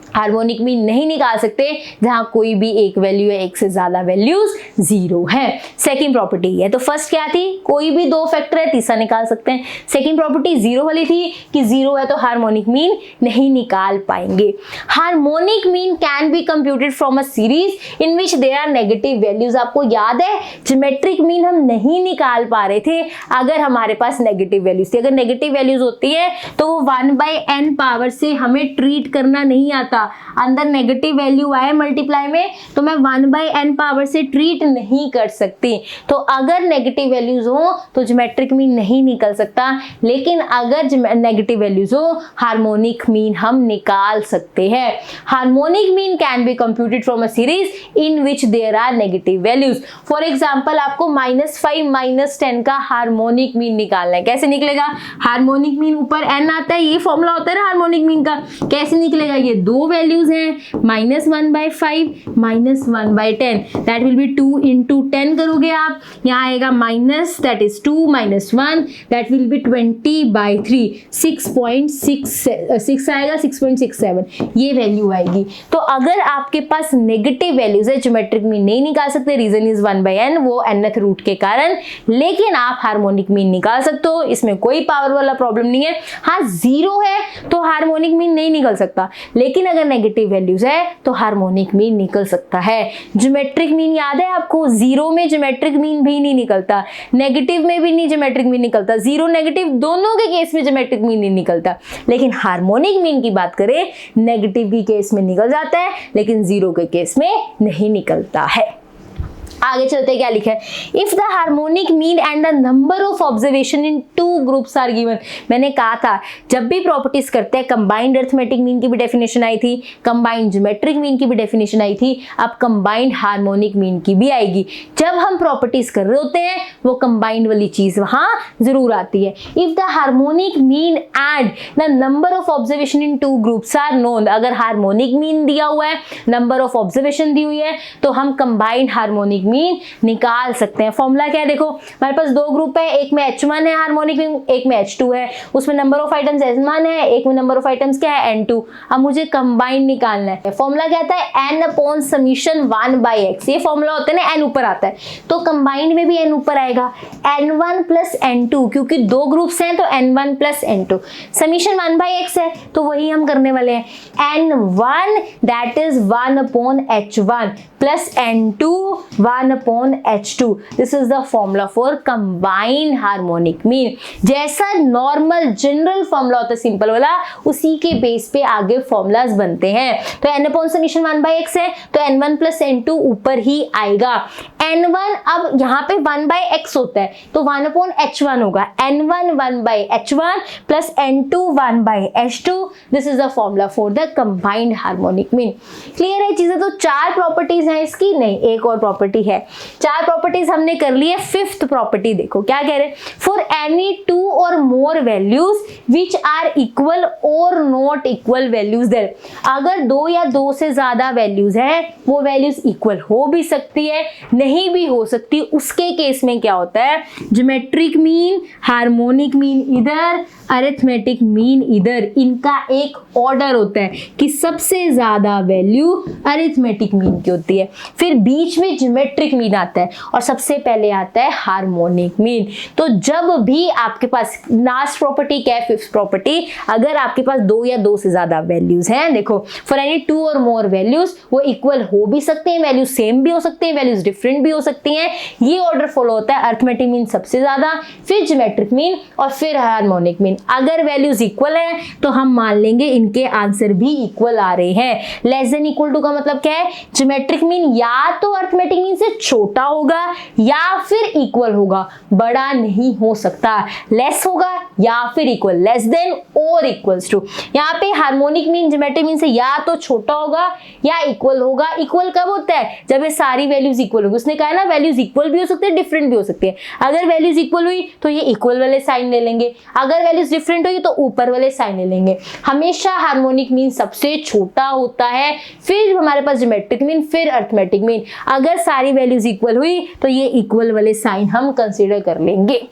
हार्मोनिक मीन नहीं निकाल सकते जहां कोई भी एक वैल्यू है, एक से ज्यादा वैल्यूज 0 है। सेकंड प्रॉपर्टी है। तो फर्स्ट क्या थी? कोई भी 2 फैक्टर है, तीसरा निकाल सकते हैं। सेकंड प्रॉपर्टी 0 वाली थी कि 0 है तो हार्मोनिक मीन नहीं निकाल पाएंगे। Harmonic mean can be computed from a series in which there are negative values. आपको याद है ज्योमेट्रिक मीन हम नहीं निकाल पा रहे थे अगर हमारे पास नेगेटिव वैल्यूज थी। अगर नेगेटिव वैल्यूज होती है तो वो 1/n पावर से हमें ट्रीट करना नहीं आता, अंदर नेगेटिव वैल्यू आए मल्टीप्लाई में तो मैं 1/n पावर से ट्रीट नहीं कर सकती। तो अगर नेगेटिव वैल्यूज हो तो ज्योमेट्रिक मीन नहीं निकल सकता, लेकिन अगर नेगेटिव वैल्यूज हो हार्मोनिक मीन हम निकाल सकते हैं। Harmonic mean can be computed from a series in which there are negative values. For example आपको -5 -10 का हार्मोनिक मीन निकालना है। कैसे निकलेगा? हार्मोनिक मीन ऊपर n आता है, ये फॉर्मूला होता है ना हार्मोनिक मीन का। कैसे निकलेगा? ये दो वैल्यूज हैं, -1/5 -1/10, दैट विल बी 2 × 10 करोगे आप, यहाँ आएगा minus, that is 2 - 1, that will B 20/3, 6.6 आएगा, 6.67 ये वैल्यू आएगी। तो अगर आपके पास नेगेटिव वैल्यूज है ज्योमेट्रिक मीन नहीं निकाल सकते, रीजन इज 1/n, वो nth रूट के कारण, लेकिन आप हार्मोनिक मीन निकाल सकते हो, इसमें कोई पावर वाला प्रॉब्लम नहीं है। हाँ, 0 है तो हार्मोनिक मीन नहीं निकल सकता, लेकिन अगर नेगेटिव वैल्यूज है तो हार्मोनिक मीन निकल सकता है। ज्योमेट्रिक मीन याद है आपको, 0 में ज्योमेट्रिक मीन भी नहीं निकलता, नेगेटिव में भी नहीं ज्योमेट्रिक मीन निकलता, 0 नेगेटिव दोनों के केस में ज्योमेट्रिक मीन नहीं निकलता। लेकिन हार्मोनिक मीन की बात करें, नेगेटिव के केस में निकल जाता है, लेकिन 0 के केस में नहीं निकलता है। आगे चलते क्या लिखा है? If the harmonic mean and the number of observation in 2 groups are given. मैंने कहा था जब भी प्रॉपर्टीज करते हैं, कंबाइंड अरिथमेटिक मीन की भी डेफिनेशन आई थी, कंबाइंड ज्योमेट्रिक मीन की भी डेफिनेशन आई थी, अब कंबाइंड हार्मोनिक मीन की भी आएगी। जब हम प्रॉपर्टीज कर रहे होते हैं वो कंबाइंड वाली चीज वहां जरूर आती है। If the harmonic mean and the number of observation in 2 groups are known, अगर हार्मोनिक मीन दिया हुआ है, नंबर ऑफ ऑब्जर्वेशन दी हुई है, तो हम कंबाइंड हार्मोनिक मीन निकाल सकते हैं। फॉर्मूला क्या है? देखो हमारे पास 2 ग्रुप है, एक में H1 है हार्मोनिक मीन, एक में H2 है, उसमें नंबर ऑफ आइटम्स N1 है, एक में नंबर ऑफ आइटम्स क्या है? N2। अब मुझे कंबाइंड निकालना है। फॉर्मूला क्या आता है? n/1/x। ये फॉर्मूला होता है ना, n ऊपर आता है, तो कंबाइंड में भी n ऊपर आएगा, N1 + N2, क्योंकि 2 ग्रुप्स हैं तो N1 + N2। समीशन 1/x है तो वही हम करने वाले हैं, N1 that is 1/H1 plus N2 1/H2। This is the formula for combined harmonic mean. जैसा नॉर्मल जनरल फॉर्मूला होता है सिंपल वाला, उसी के बेस पे आगे फॉर्मूलाज बनते हैं। तो n/1/x है तो N1 + N2 ऊपर ही आएगा। N1 अब यहाँ पे 1/x होता है तो 1/H1 होगा, N1 1/H1 plus N2 1/H2। This is the formula for the combined harmonic mean. Clear है चीजें? तो 4 प्रॉपर्टीज हैं इसकी, नहीं एक और प्रॉपर्टी है। 4 प्रॉपर्टीज हमने कर ली है। 5th प्रॉपर्टी देखो क्या कह रहे हैं? फॉर एनी 2 और more values which are equal और नॉट इक्वल वैल्यूज देयर। अगर 2 या 2 से ज्यादा वैल्यूज हैं, वो वैल्यूज इक्वल हो भी सकती है, नहीं भी हो सकती, उसके केस में क्या होता है? ज्योमेट्रिक मीन, हार्मोनिक मीन इधर, अरिथमेटिक मीन इधर, इनका एक ऑर्डर होता है कि सबसे ज्यादा वैल्यू अरिथमेटिक मीन की होती है, फिर बीच में ज्योमेट्रिक मीन आता है और सबसे पहले आता है हार्मोनिक मीन। तो जब भी आपके पास लास्ट प्रॉपर्टी क्या है? 5th प्रॉपर्टी, अगर आपके पास 2 या 2 से ज्यादा वैल्यूज हैं, देखो फॉर एनी 2 और मोर वैल्यूज, वो इक्वल हो भी सकते हैं, वैल्यूज सेम भी हो सकते हैं, वैल्यूज डिफरेंट भी हो सकती हैं। ये ऑर्डर फॉलो होता है, अरिथमेटिक मीन सबसे ज्यादा, फिर ज्योमेट्रिक मीन और फिर हार्मोनिक मीन। अगर वैल्यूज इक्वल है तो हम मान लेंगे इनके आंसर भी इक्वल आ रहे हैं। लेस देन इक्वल टू का मतलब क्या है? ज्योमेट्रिक मीन या तो अरिथमेटिक मीन से छोटा होगा या फिर इक्वल होगा, बड़ा नहीं हो सकता। लेस होगा या फिर इक्वल, लेस देन और इक्वल्स टू। यहाँ पे हार्मोनिक मीन ज्योमेट्रिक मीन से या तो छोटा होगा या इक्वल होगा। इक्वल कब होता है? जब ये सारी वैल्यूज इक्वल होगी। उसने कहा है ना वैल्यूज इक्वल भी हो सकते हैं, डिफरेंट भी हो सकते हैं। अगर वैल्यूज इक्वल हुई तो ये इक्वल वाले साइन ले लेंगे, अगर वैल्यूज डिफरेंट हुई तो ऊपर वाले साइन ले लेंगे। हमेशा हार्मोनिक मीन सबसे छोटा होता है, फिर हमारे पास ज्योमेट्रिक मीन, फिर अरिथमेटिक मीन। अगर सारी वैल्यूज इक्वल हुई तो ये इक्वल वाले साइन हम कंसीडर कर लेंगे।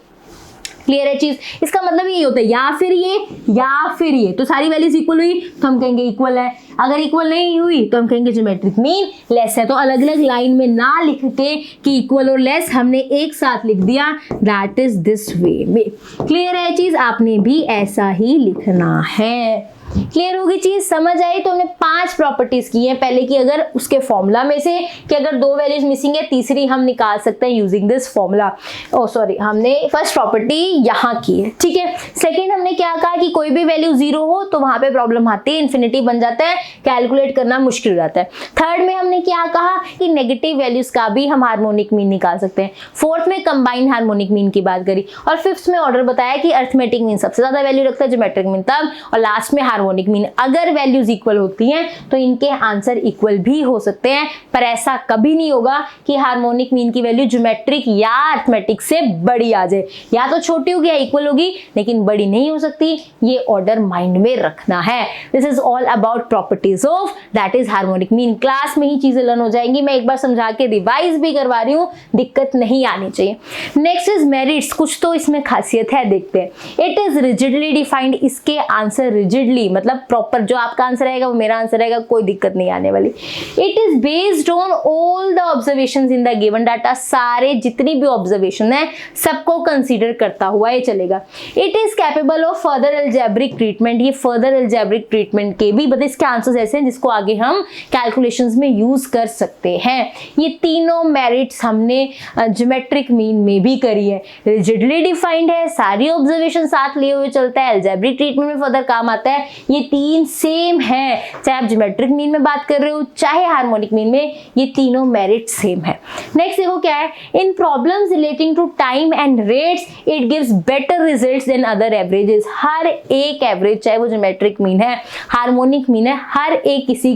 क्लियर है चीज? इसका मतलब ये होता है या फिर ये या फिर ये। तो सारी वैल्यूज इक्वल हुई तो हम कहेंगे इक्वल है, अगर इक्वल नहीं हुई तो हम कहेंगे ज्योमेट्रिक मीन लेस है। तो अलग अलग लाइन में ना लिख के कि इक्वल और लेस, हमने एक साथ लिख दिया, दैट इज दिस वे में। क्लियर है चीज? आपने भी ऐसा ही लिखना है। क्लियर होगी चीज, समझ आई। तो हमने 5 प्रॉपर्टीज की हैं, पहले की अगर उसके फॉर्मूला में से कि अगर 2 वैल्यूज मिसिंग है, तीसरी हम निकाल सकते हैं using this formula. Oh sorry, हमने फर्स्ट प्रॉपर्टी यहाँ की है, ठीक है। सेकेंड हमने क्या कहा कि कोई भी वैल्यू 0 हो तो वहां पे प्रॉब्लम आती है, इन्फिनिटी बन जाता है, कैलकुलेट करना मुश्किल हो जाता है। थर्ड में हमने क्या कहा कि नेगेटिव वैल्यूज का भी हम हार्मोनिक मीन निकाल सकते हैं। फोर्थ में कंबाइंड हार्मोनिक मीन की बात करी, और फिफ्थ में ऑर्डर बताया कि अर्थमेटिक मीन सबसे ज्यादा वैल्यू रखता है, ज्योमेट्रिक मीन तब, और लास्ट में हार्मोनिक मीन। अगर वैल्यूज इक्वल होती हैं तो इनके आंसर इक्वल भी हो सकते हैं, पर ऐसा कभी नहीं होगा कि हार्मोनिक मीन की वैल्यू ज्योमेट्रिक या अर्थमेटिक से बड़ी आ जाए, या तो छोटी होगी या इक्वल होगी, लेकिन बड़ी नहीं हो सकती। ये ऑर्डर माइंड में रखना है। This is all about properties of that is harmonic mean. Class में ही चीजें लर्न हो जाएंगी, मैं एक बार समझा के रिवाइज भी करवा रही हूँ, दिक्कत नहीं आनी चाहिए। नेक्स्ट इज मेरिट्स, कुछ तो इसमें खासियत है, देखते हैं। इट इज रिजिडली डिफाइंड, इसके आंसर रिजिडली मतलब प्रॉपर, जो आपका आंसर रहेगा वो मेरा आंसर रहेगा, कोई दिक्कत नहीं आने वाली। It is based on all the observations in the given data, सारे जितनी भी ऑब्जर्वेशन है सबको कंसीडर करता हुआ ये चलेगा। It is capable of further algebraic treatment, ये फर्दर अलजेब्रिक ट्रीटमेंट के भी बता, इसके आंसर्स ऐसे हैं जिसको आगे हम कैलकुलेशंस में यूज कर सकते हैं। ये तीनों मेरिट्स हमने ज्योमेट्रिक मीन में भी करी है। रिजिडली डिफाइंड है, सारी ऑब्जर्वेशन साथ लिए हुए चलता है, अलजेब्रिक ट्रीटमेंट में फर्दर काम आता है। ये तीन सेम है, चाहे आप ज्योमेट्रिक मीन में बात कर रहे हो चाहे हार्मोनिक मीन में, ये तीनों मेरिट सेम है। नेक्स्ट देखो क्या है, in problems relating to time and rates it gives better results than other averages. हर एक एवरेज, चाहे वो ज्योमेट्रिक मीन है हार्मोनिक मीन है, हर एक किसी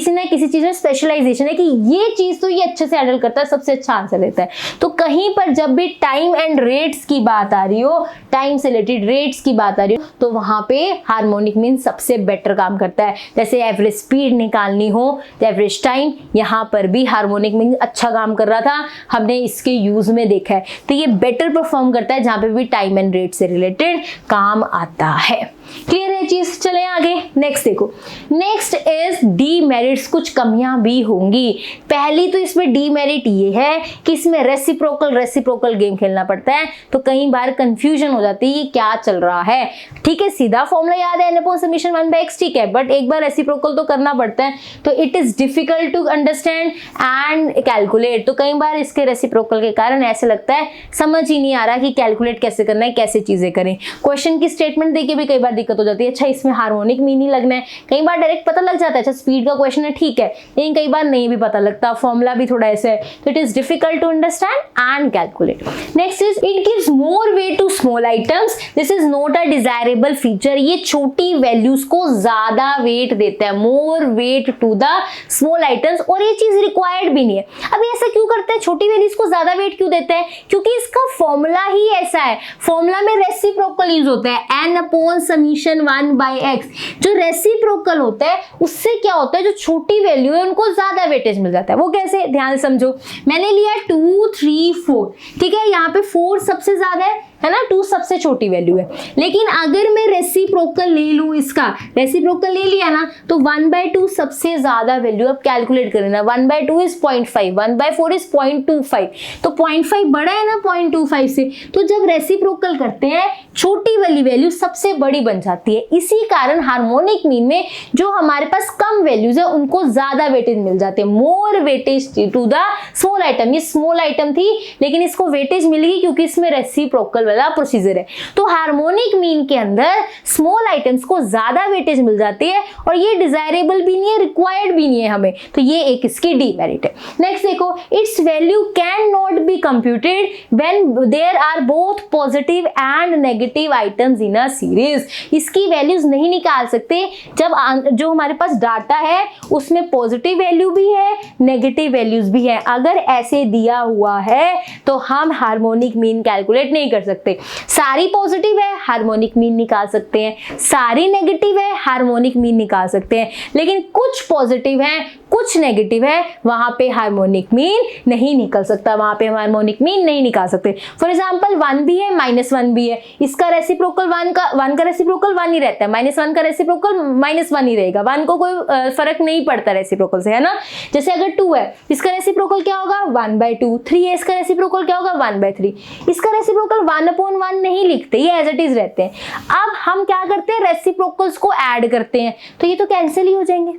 ना किसी चीज में स्पेशलाइजेशन है कि ये चीज तो ये अच्छे से हैंडल करता है, सबसे अच्छा आंसर देता है। तो कहीं पर जब भी टाइम एंड रेट्स की बात आ रही हो, टाइम से रिलेटेड रेट्स की बात आ रही हो, तो वहां पे हार्मोनिक मीन सबसे बेटर काम करता है। जैसे एवरेज स्पीड निकालनी हो, एवरेज टाइम, यहां पर भी हार्मोनिक मीन अच्छा काम कर रहा था, हमने इसके यूज में देखा है। तो ये बेटर परफॉर्म करता है जहां पे भी टाइम एंड रेट से रिलेटेड काम आता है। क्लियर है चीज, चले आगे। नेक्स्ट देखो, नेक्स्ट इज डीमेरिट्स, कुछ कमियां भी होंगी। पहली तो इसमें डीमेरिट ये है कि इसमें रेसिप्रोकल गेम खेलना पड़ता है, तो कई बार कंफ्यूजन हो जाती है क्या चल रहा है। ठीक है, सीधा फॉर्मूला याद है n/(1/x), ठीक है, बट एक बार रेसिप्रोकल तो करना पड़ता है, तो it is difficult to understand and calculate. तो कई बार इसके रेसिप्रोकल के कारण ऐसे लगता है समझ ही नहीं आ रहा कि कैलकुलेट कैसे करना है, कैसे चीजें करें। क्वेश्चन की स्टेटमेंट देके भी कई बार दिक्कत हो जाती है, अच्छा इसमें हार्मोनिक मीन ही लगना है। कई बार डायरेक्ट पता लग जाता है, अच्छा स्पीड का क्वेश्चन है ठीक है, लेकिन कई बार नहीं भी पता लगता, फॉर्मूला भी थोड़ा ऐसे है, तो it is difficult to understand and calculate. Next is it gives more weight to small items, this is not a desirable feature. ये छोटी वैल्यूज को ज्यादा वेट देता है, more weight to the small items, और ये चीज रिक्वायर्ड भी नहीं है। अब ऐसा क्यों करता है, छोटी वैल्यूज को ज्यादा वेट क्यों देता है? क्योंकि इसका फॉर्मूला ही ऐसा है, फॉर्मूला में रेसिप्रोकल यूज होता है, n/(1/x). जो रेसिप्रोकल होता है उससे क्या होता है, जो छोटी वैल्यू है उनको ज्यादा वेटेज मिल जाता है। वो कैसे, ध्यान समझो। मैंने लिया 2, 3, 4, ठीक है, यहाँ पे 4 सबसे ज्यादा है ना, 2 सबसे छोटी वैल्यू है। लेकिन अगर मैं रेसिप्रोकल ले लूं, इसका रेसिप्रोकल ले लिया ना, तो 1/2 सबसे ज्यादा वैल्यू। अब कैलकुलेट करें, 1/2 इज 0.5, 1/4 इज 0.25, तो 0.5 बड़ा है ना 0.25 से, तो जब रेसिप्रोकल करते हैं छोटी वाली वैल्यू सबसे बड़ी बन जाती है। इसी कारण हार्मोनिक मीन में जो हमारे पास कम वैल्यूज है उनको ज्यादा वेटेज मिल जाते हैं, more weightage to the small item. ये स्मॉल आइटम थी लेकिन इसको वेटेज मिलेगी क्योंकि इसमें रेसिप्रोकल वाला प्रोसीजर है। तो हार्मोनिक मीन के अंदर स्मॉल आइटम्स को ज्यादा वेटेज मिल जाती है, और ये डिजायरेबल भी नहीं है, रिक्वायर्ड भी नहीं है हमें, तो ये एक इसकी डीमेरिट है। नेक्स्ट देखो, its value can not be computed when there are both positive and negative items in a series. इसकी वैल्यूज नहीं निकाल सकते जब जो हमारे पास डाटा है उसमें पॉजिटिव वैल्यू भी है, नेगेटिव वैल्यूज भी है। अगर ऐसे दिया हुआ है तो हम हार्मोनिक मीन कैलकुलेट नहीं कर सकते। सारी पॉजिटिव है, हार्मोनिक मीन निकाल सकते हैं, सारी नेगेटिव है, हार्मोनिक मीन निकाल सकते हैं, लेकिन कुछ पॉजिटिव है कुछ नेगेटिव है, वहां पे हार्मोनिक मीन नहीं निकल सकता, वहां पे हार्मोनिक मीन नहीं निकाल सकते। फॉर एग्जांपल 1 भी है, -1 भी है, इसका रेसिप्रोकल 1 का रेसिप्रोकल 1 ही रहता है, -1 का रेसिप्रोकल -1 ही रहेगा, 1 को कोई फर्क नहीं पड़ता रेसिप्रोकल से, है ना। जैसे अगर 2 है, इसका रेसिप्रोकल क्या होगा 1/2, 3 है, इसका रेसिप्रोकल क्या होगा 1/3, इसका रेसिप्रोकल 1 1/1 नहीं लिखते, ये एज इट इज रहते हैं। अब हम क्या करते हैं, रेसिप्रोकल्स को ऐड करते हैं, तो ये तो कैंसिल ही हो जाएंगे।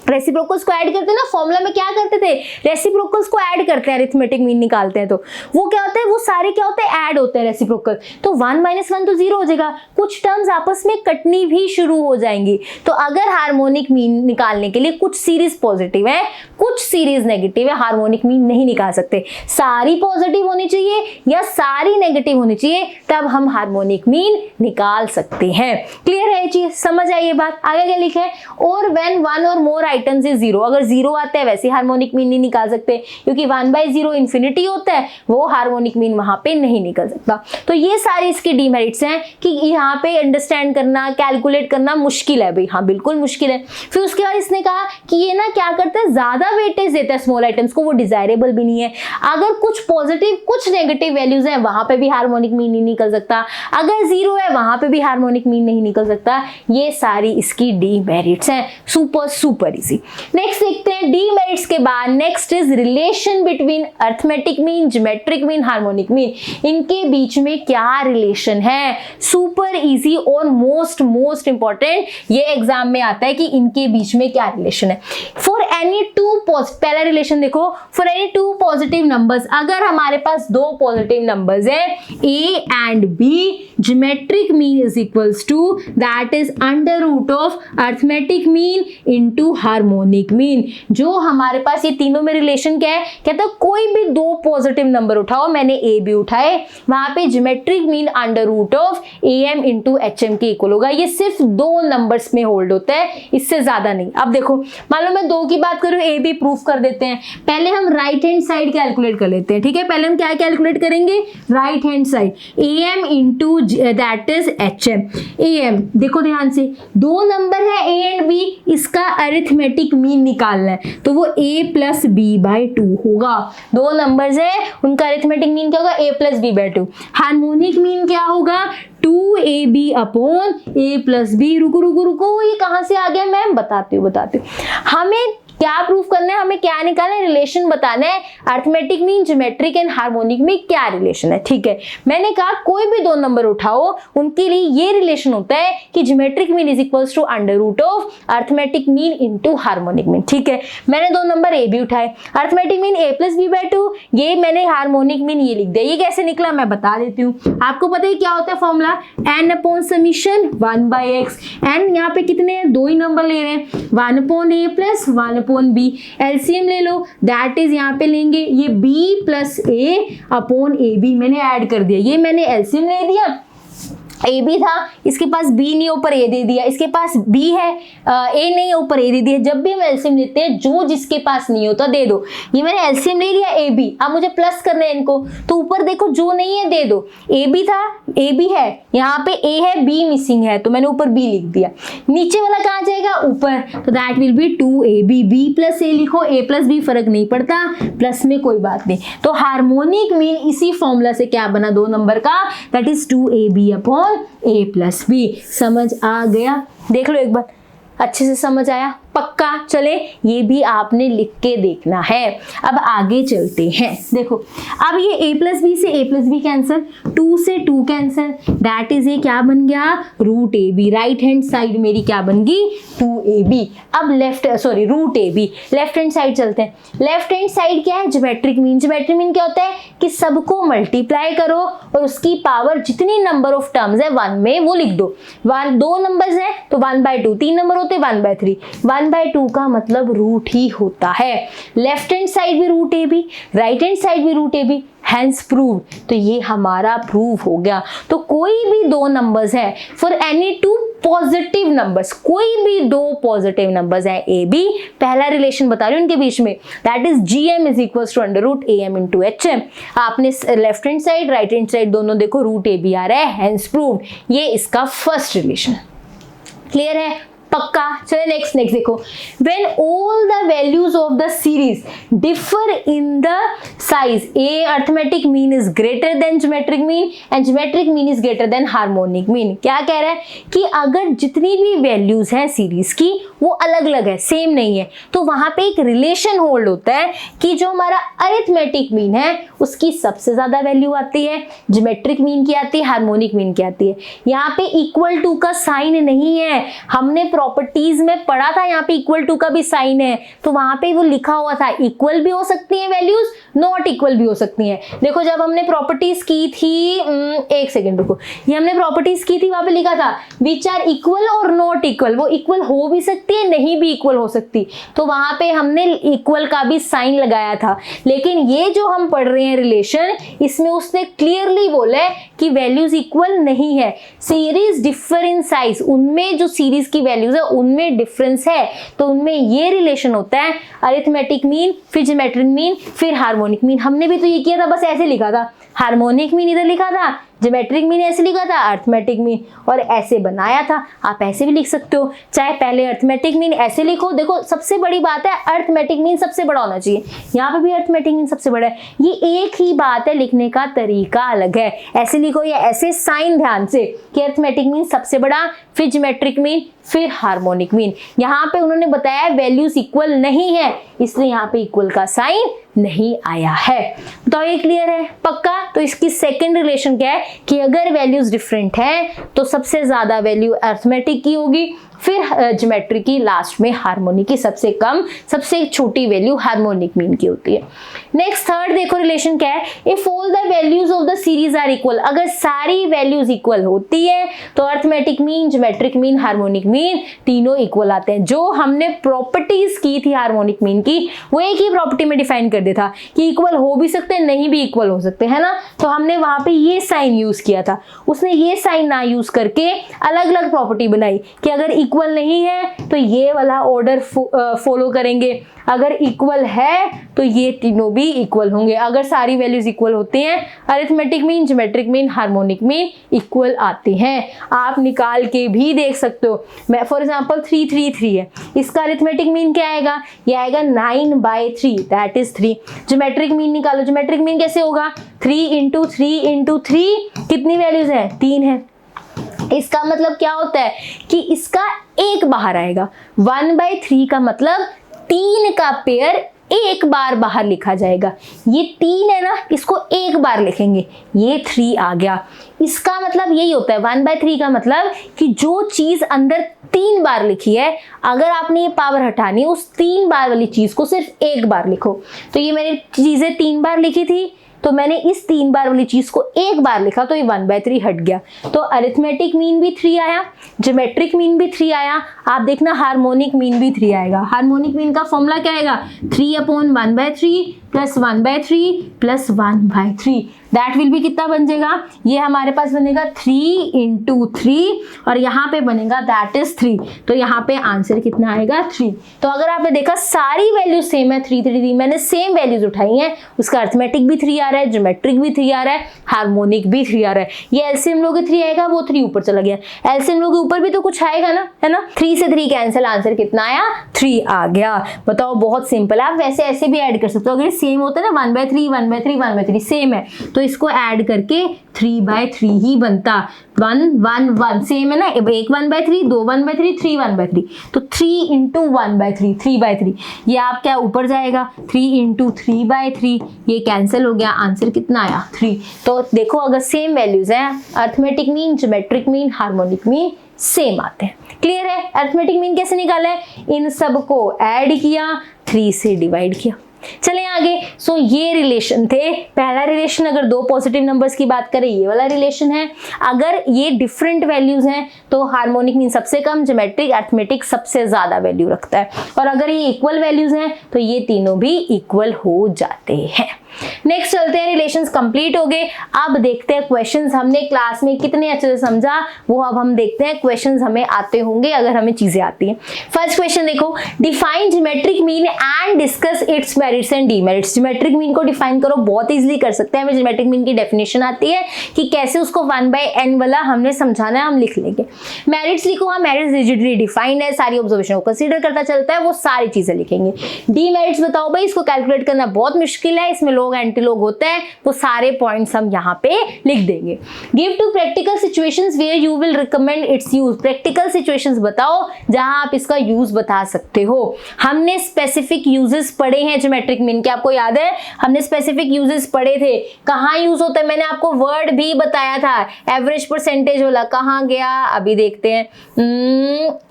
रेसिप्रोकल्स को ऐड करते हैं ना, फॉर्मूला में क्या करते थे, रेसिप्रोकल्स को ऐड करते हैं, अरिथमेटिक मीन निकालते हैं, तो वो क्या होता है, वो सारे क्या होते हैं, ऐड होते हैं रेसिप्रोकल। तो 1 - 1 तो 0 हो जाएगा, कुछ टर्म्स आपस में कटनी भी शुरू हो जाएंगी। तो अगर हार्मोनिक मीन निकालने के लिए कुछ सीरीज पॉजिटिव है, कुछ सीरीज नेगेटिव है, हार्मोनिक मीन नहीं निकाल सकते। सारी पॉजिटिव होनी चाहिए या सारी नेगेटिव होनी चाहिए, तब हम हार्मोनिक मीन निकाल सकते हैं। क्लियर है ये चीज, समझ आई ये बात। आगे क्या लिखा है, और व्हेन 1 और मोर आइटम्स इज 0, अगर 0 आता है वैसे हार्मोनिक मीन नहीं निकाल सकते, क्योंकि 1/0 इंफिनिटी होता है, वो हार्मोनिक मीन वहां पे नहीं निकल सकता। तो ये सारे इसके डीमेरिट्स हैं कि यहाँ पे अंडरस्टैंड करना, कैलकुलेट करना मुश्किल है भाई, हाँ बिल्कुल मुश्किल है। फिर उसके बाद इसने कहा कि ये ना क्या करता है, ज्यादा वेटेज देता है स्मॉल आइटम्स को, वो डिजायरेबल भी नहीं है। अगर कुछ पॉजिटिव कुछ नेगेटिव वैल्यूज है, वहां पे भी हार्मोनिक मीन नहीं निकल सकता, अगर 0 है वहां पे भी हार्मोनिक मीन नहीं निकल सकता। ये सारी इसकी डीमेरिट्स हैं, सुपर सुपर इजी। नेक्स्ट देखते हैं डीमेरिट्स के बाद, next is relation between arithmetic mean, geometric mean, harmonic mean. इनके बीच में क्या रिलेशन है, सुपर इजी और मोस्ट इंपॉर्टेंट, ये एग्जाम में आता है कि इनके बीच में क्या रिलेशन है। फॉर एनी टू पहला रिलेशन देखो, for any two positive numbers, अगर हमारे पास दो पॉजिटिव नंबर्स है a and b, geometric mean is equals to that is under root of arithmetic mean into harmonic mean. जो हमारे पास ये तीनों में रिलेशन क्या है, कहता है कोई भी दो पॉजिटिव नंबर उठाओ, मैंने ए बी उठाए, वहां पे geometric mean under root of am into HM के इक्वल होगा। ये सिर्फ दो नंबर्स में होल्ड होता है, इससे ज्यादा नहीं। अब देखो मान लो मैं दो की बात करूं, ए बी प्रूफ कर देते हैं। पहले हम राइट हैंड साइड कैलकुलेट कर लेते हैं, ठीक है। पहले हम क्या कैलकुलेट करेंगे, right hand side, am into that is HM। am देखो ध्यान से, दो नंबर है a एंड b, इसका अरिथमेटिक मीन निकालना है, तो वो a प्लस बी बाई 2 होगा। दो नंबर्स है, उनका अरिथमेटिक मीन क्या होगा, a plus b by 2। Harmonic mean क्या होगा, 2ab upon a plus B. रुको ये कहां से आ गया मैम, बताती हूँ। हमें क्या प्रूफ करना है, हमें क्या निकालना है, रिलेशन बताना है, arithmetic mean, geometric and harmonic में क्या रिलेशन है, ठीक है। मैंने कहा कोई भी दो नंबर उठाओ, उनके लिए ये रिलेशन होता है कि geometric mean is equals to under root of arithmetic mean into harmonic mean, ठीक है। मैंने दो नंबर ए बी उठाए, arithmetic mean a plus b by 2, ये मैंने हार्मोनिक मीन ये लिख दिया। ये कैसे निकला मैं बता देती हूँ, आपको पता है क्या होता है formula, n upon summation 1/x। n यहाँ पे कितने हैं, दो ही नंबर ले रहे हैं, 1 upon a plus 1 upon b। LCM ले लो, दैट इज यहाँ पे लेंगे ये b plus a upon a b, मैंने ऐड कर दिया। ये मैंने एलसीएम ले दिया, ए बी था, इसके पास बी नहीं ऊपर ए दे दिया, इसके पास बी है ए नहीं ऊपर ए दे दिया। जब भी हम एलसीएम लेते हैं, जो जिसके पास नहीं होता दे दो। ये मैंने एलसीएम ले लिया ए बी, अब मुझे प्लस करना है इनको, तो ऊपर देखो जो नहीं है दे दो। ए बी था, ए बी है, यहाँ पे ए है, बी मिसिंग है, तो मैंने ऊपर बी लिख दिया। नीचे वाला कहाँ जाएगा, ऊपर, तो that will be 2ab। B plus A लिखो, ए प्लस बी फर्क नहीं पड़ता, प्लस में कोई बात नहीं। तो हार्मोनिक मीन इसी फॉर्मूला से क्या बना दो नंबर का, that is 2ab upon a plus b. समझ आ गया, देख लो एक बार, अच्छे से समझ आया, पक्का। चले ये भी आपने लिख के देखना है। अब आगे चलते हैं, देखो अब ये a प्लस बी से a प्लस बी कैंसिल, 2 से 2 कैंसिल, दैट इज ये क्या बन गया, root A B. Right hand side मेरी क्या बन गई, 2ab। अब रूट ए बी, लेफ्ट हैंड साइड चलते हैं। लेफ्ट हैंड साइड क्या है, ज्योमेट्रिक मीन। ज्योमेट्रिक मीन क्या होता है कि सबको मल्टीप्लाई करो और उसकी पावर जितनी नंबर ऑफ टर्म्स है 1 में वो लिख दो। दो नंबर्स है तो 1/2, 3 नंबर होते 1/3, 1/2 का मतलब रूट ही होता है। लेफ्ट हैंड साइड भी root A B, right hand side भी रूट ए बी, हैंस प्रूव। तो ये हमारा प्रूव हो गया। तो कोई भी दो नंबर्स है, for any two positive numbers, कोई भी दो पॉजिटिव नंबर्स है ए बी, पहला रिलेशन बता रही हूँ उनके बीच में, that is gm is equal to under root am into HM। आपने left hand side right hand side दोनों देखो रूट ए बी आ रहा है, हैंस प्रूव। ये इसका फर्स्ट रिलेशन। क्लियर है, पक्का। चलो नेक्स्ट देखो, when all the values of the series differ in the size, A arithmetic mean is greater than geometric mean and geometric mean is greater than harmonic mean. क्या कह रहा है कि अगर जितनी भी वैल्यूज हैं सीरीज की वो अलग अलग है, सेम नहीं है, तो वहां पे एक रिलेशन होल्ड होता है कि जो हमारा अरिथमेटिक मीन है उसकी सबसे ज्यादा वैल्यू आती है, ज्योमेट्रिक मीन की आती है, हार्मोनिक मीन की आती है। यहाँ पे इक्वल टू का साइन नहीं है, हमने प्रॉपर्टीज में पढ़ा था यहाँ पे इक्वल टू का भी साइन है, तो वहां पे वो लिखा हुआ था इक्वल भी हो सकती है वैल्यूज, नॉट इक्वल भी हो सकती हैं। देखो जब हमने प्रॉपर्टीज की थी, एक सेकेंड रुको, ये हमने प्रॉपर्टीज की थी, वहां पे लिखा था विच आर इक्वल और नॉट इक्वल, वो इक्वल हो भी सकती है नहीं भी इक्वल हो सकती, तो वहां पे हमने इक्वल का भी साइन लगाया था। लेकिन ये जो हम पढ़ रहे हैं रिलेशन, इसमें उसने क्लियरली बोला है कि वैल्यूज इक्वल नहीं है, सीरीज डिफर इन साइज, उनमें जो सीरीज की वैल्यूज है उनमें डिफरेंस है, तो उनमें ये रिलेशन होता है अरिथमेटिक मीन फिर ज्योमेट्रिक मीन फिर हार्मोनिक मीन। हमने भी तो ये किया था, बस ऐसे लिखा था, हार्मोनिक मीन इधर लिखा था, ज्योमेट्रिक मीन ऐसे लिखा था, अर्थमेटिक मीन और ऐसे बनाया था। आप ऐसे भी लिख सकते हो, चाहे पहले अर्थमेटिक मीन ऐसे लिखो, देखो सबसे बड़ी बात है अर्थमेटिक मीन सबसे बड़ा होना चाहिए, यहाँ पे भी अर्थमेटिक मीन सबसे बड़ा है, ये एक ही बात है, लिखने का तरीका अलग है, ऐसे लिखो या ऐसे साइन ध्यान से कि अर्थमेटिक मीन सबसे बड़ा फिर ज्योमेट्रिक मीन फिर हार्मोनिक मीन। यहाँ पे उन्होंने बताया वैल्यूज इक्वल नहीं है, इसलिए यहाँ पे इक्वल का साइन नहीं आया है। तो ये क्लियर है पक्का। तो इसकी सेकंड रिलेशन क्या है कि अगर वैल्यूज डिफरेंट है तो सबसे ज्यादा वैल्यू अर्थमेटिक की होगी, फिर ज्योमेट्रिक की, लास्ट में हार्मोनिक की सबसे कम सबसे छोटी वैल्यू हार्मोनिक मीन की होती है। नेक्स्ट थर्ड देखो रिलेशन क्या है, if all the values of the series are equal, अगर सारी वैल्यूज इक्वल होती है तो arithmetic mean geometric mean harmonic mean तीनों इक्वल आते हैं। जो हमने प्रॉपर्टीज की थी हार्मोनिक मीन की वो एक ही प्रॉपर्टी में डिफाइन कर दिया था कि इक्वल हो भी सकते हैं नहीं भी इक्वल हो सकते है ना, तो हमने वहां पे ये साइन यूज किया था, उसने ये साइन ना यूज करके अलग अलग प्रॉपर्टी बनाई कि अगर इक्वल नहीं है तो ये वाला ऑर्डर फॉलो करेंगे, अगर इक्वल है तो ये तीनों भी इक्वल होंगे। अगर सारी वैल्यूज इक्वल होती हैं, arithmetic mean geometric mean harmonic mean equal आते हैं। आप निकाल के भी देख सकते हो, मैं फॉर एग्जांपल 3 3 3 है, इसका अरिथमेटिक मीन क्या आएगा, ये आएगा 9/3 दैट इज 3। ज्योमेट्रिक मीन निकालो, ज्योमेट्रिक मीन कैसे होगा, 3 × 3 × 3 कितनी वैल्यूज है, 3 है। इसका मतलब क्या होता है कि इसका एक बाहर आएगा, 1/3 का मतलब 3 का पेयर एक बार बाहर लिखा जाएगा, ये 3 है ना, इसको एक बार लिखेंगे, ये 3 आ गया। इसका मतलब यही होता है 1/3 का मतलब कि जो चीज अंदर 3 बार लिखी है, अगर आपने ये पावर हटानी है उस 3 बार वाली चीज को सिर्फ एक बार लिखो। तो ये मैंने चीजें 3 बार लिखी थी तो मैंने इस 3 बार वाली चीज को एक बार लिखा तो ये 1/3 हट गया। तो अरिथमेटिक मीन भी 3 आया, ज्योमेट्रिक मीन भी 3 आया, आप देखना हार्मोनिक मीन भी 3 आएगा। हार्मोनिक मीन का फॉर्मूला क्या आएगा, 3/1/3 + 1/3 + 1/3 दैट विल बी कितना बन जाएगा, ये हमारे पास बनेगा 3 × 3 और यहाँ पे बनेगा दैट इज 3, तो यहाँ पे आंसर कितना आएगा 3। तो अगर आपने देखा सारी वैल्यूज सेम है, 3 3 3 मैंने सेम वैल्यूज उठाई हैं, उसका अर्थमेटिक भी 3 आ रहा है, ज्योमेट्रिक भी 3 आ रहा है, हार्मोनिक भी 3 आ रहा है। ये एलसीएम लोगे 3 आएगा, वो 3 ऊपर चला गया, एलसीएम लोगे ऊपर भी तो कुछ आएगा ना, है ना, 3 से 3 कैंसिल, आंसर कितना आया 3 आ गया। बताओ बहुत सिंपल है, आप वैसे ऐसे भी ऐड कर सकते हो, अगर सेम होता है ना 1/3 1/3 1/3 सेम है तो इसको ऐड करके 3/3 ही बनता, 1 1 1 सेम है ना, 1 1/3 2 1/3 3 1/3, तो 3 × 1/3 3/3, ये आप क्या ऊपर जाएगा 3 × 3/3, ये कैंसिल हो गया, आंसर कितना आया 3। तो देखो अगर सेम वैल्यूज हैं, arithmetic mean geometric mean harmonic mean same आते हैं। क्लियर है, अर्थमेटिक मीन कैसे निकाला है, इन सबको ऐड किया, 3 से डिवाइड किया। चले आगे। सो ये रिलेशन थे, पहला रिलेशन अगर 2 पॉजिटिव नंबर्स की बात करें ये वाला रिलेशन है, अगर ये डिफरेंट वैल्यूज हैं तो हार्मोनिक मीन सबसे कम, ज्योमेट्रिक अर्थमेटिक सबसे ज्यादा वैल्यू रखता है, और अगर ये इक्वल वैल्यूज हैं तो ये तीनों भी इक्वल हो जाते हैं। नेक्स्ट चलते हैं, रिलेशंस कंप्लीट हो गए, अब देखते हैं क्वेश्चंस हमने क्लास में कितने अच्छे से समझा, वो अब हम देखते हैं क्वेश्चंस हमें आते होंगे अगर हमें चीजें आती हैं। फर्स्ट क्वेश्चन देखो, define geometric mean and discuss it's variable merits and demerits. Geometric mean को डिफाइन करो, बहुत इजीली कर सकते हैं। हमें ज्योमेट्रिक मीन की डेफिनेशन आती है कि कैसे उसको 1/n वाला हमने समझाना है, हम लिख लेंगे। मेरिट्स लिखो, हाँ मेरिट्स रिजिडली डिफाइंड है, सारी ऑब्जर्वेशन को कंसीडर करता चलता है, वो सारी चीजें लिखेंगे। डीमेरिट्स बताओ भाई, इसको कैलकुलेट करना बहुत मुश्किल है, इसमें लोग एंटी लोग होते हैं, वो सारे पॉइंट्स हम यहाँ पे लिख देंगे। Give two practical situations where you will recommend its use. Practical situations बताओ जहां आप इसका यूज बता सकते हो। हमने स्पेसिफिक यूजेस पढ़े हैं ज्योमेट्रिक मीन के, आपको याद है हमने स्पेसिफिक यूजेस पढ़े थे। कहां यूज होता है, मैंने आपको वर्ड भी बताया था, एवरेज परसेंटेज वाला कहां गया, अभी देखते हैं।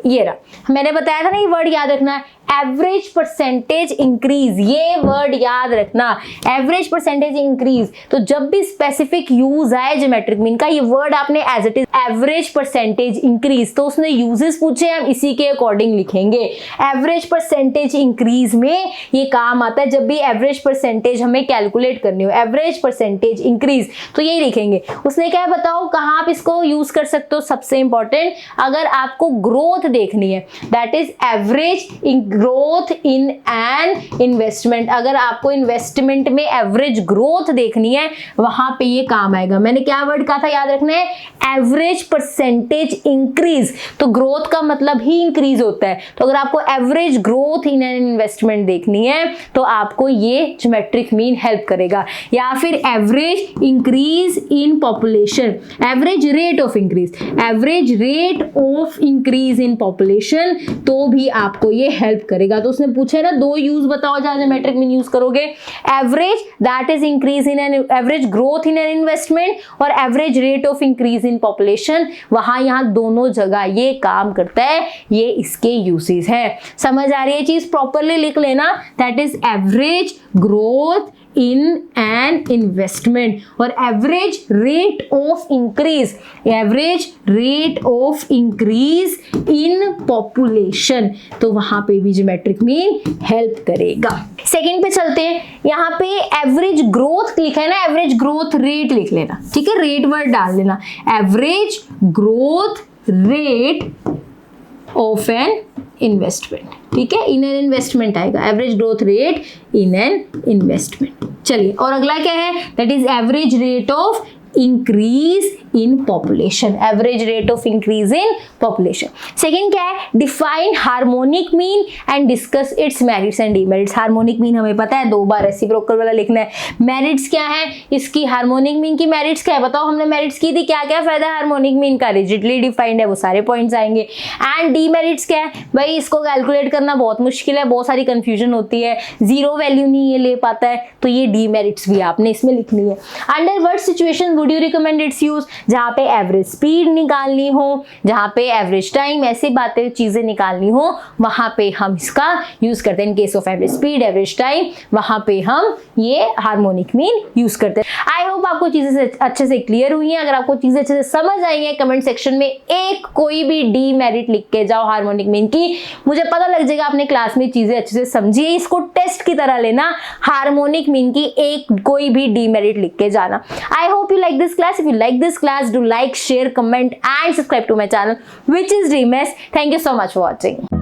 ये रहा, मैंने बताया था ना, ये वर्ड याद रखना है, एवरेज परसेंटेज इंक्रीज, ये वर्ड याद रखना, एवरेज परसेंटेज इंक्रीज। तो जब भी स्पेसिफिक यूज आए ज्योमेट्रिक मीन का, ये वर्ड आपने as it is average percentage increase, तो उसने यूजेस पूछे, हम इसी के अकॉर्डिंग लिखेंगे। एवरेज परसेंटेज इंक्रीज में ये काम आता है जब भी एवरेज परसेंटेज हमें कैलकुलेट करनी हो, एवरेज परसेंटेज इंक्रीज, तो यही लिखेंगे। उसने क्या बताओ कहाँ आप इसको यूज कर सकते हो, सबसे इंपॉर्टेंट अगर आपको ग्रोथ देखनी है, that is average growth in an investment. अगर आपको इन्वेस्टमेंट में एवरेज ग्रोथ देखनी है, वहां पे ये काम आएगा। मैंने क्या वर्ड कहा था, याद रखना है, एवरेज परसेंटेज इंक्रीज। तो ग्रोथ का मतलब ही इंक्रीज होता है, तो अगर आपको average growth in an investment देखनी है तो आपको ये ज्योमेट्रिक मीन हेल्प करेगा। या फिर average increase in population, average rate of increase, average rate of increase in population, तो भी आपको ये हेल्प करेगा। तो उसने पूछा ना, दो यूज बताओ जहां ज्योमेट्रिक मीन यूज करोगे, average that is increase in an average growth in an investment, और average rate of increase in population, वहां यहां दोनों जगह ये काम करता है, ये इसके यूजेस है। समझ आ रही है चीज, प्रॉपरली लिख लेना, that is average growth in an investment और average rate of increase, average rate of increase in population, तो वहां पे भी ज्योमेट्रिक मीन हेल्प करेगा। सेकंड पे चलते हैं, यहाँ पे एवरेज ग्रोथ लिखा है ना, एवरेज ग्रोथ रेट लिख लेना, ठीक है, रेट वर्ड डाल लेना, average growth rate of an investment, ठीक है, इन एन इन्वेस्टमेंट आएगा, average growth rate in an investment. चलिए, और अगला क्या है, that is average rate of increase in population, average rate of increase in population. Second क्या है, define harmonic mean and discuss it's merits and demerits. Harmonic mean हमें पता है, 2 बार रेसिप्रोकल वाला लिखना है। मेरिट्स क्या है इसकी, हार्मोनिक मीन की मेरिट्स क्या है बताओ, हमने मेरिट्स की थी, क्या क्या फायदा है हार्मोनिक मीन का, रिजिडली डिफाइंड है, वो सारे पॉइंट्स आएंगे। एंड डीमेरिट्स क्या है भाई, इसको कैलकुलेट करना बहुत मुश्किल है, बहुत सारी कंफ्यूजन होती है, जीरो वैल्यू नहीं ये ले पाता है, तो ये डीमेरिट्स भी आपने इसमें लिखनी है। Under what situation would you recommend its use, जहां पे एवरेज स्पीड निकालनी हो, जहां पे एवरेज टाइम, ऐसी बातें चीजें निकालनी हो, वहां पे हम इसका यूज करते हैं। In case of average speed, average time, वहां पे हम ये हार्मोनिक मीन यूज करते हैं। आई होप आपको चीजें अच्छे से क्लियर हुई हैं। अगर आपको चीजें अच्छे से समझ आई हैं, कमेंट सेक्शन में एक कोई भी डीमेरिट लिख के जाओ हार्मोनिक मीन की, मुझे पता लग जाएगा आपने क्लास में चीजें अच्छे से समझी है। इसको टेस्ट की तरह लेना, हार्मोनिक मीन की एक कोई भी डीमेरिट लिख के जाना। I hope you like this class. If you like this class, do like, share, comment and subscribe to my channel, which is Dream Mess. Thank you so much for watching.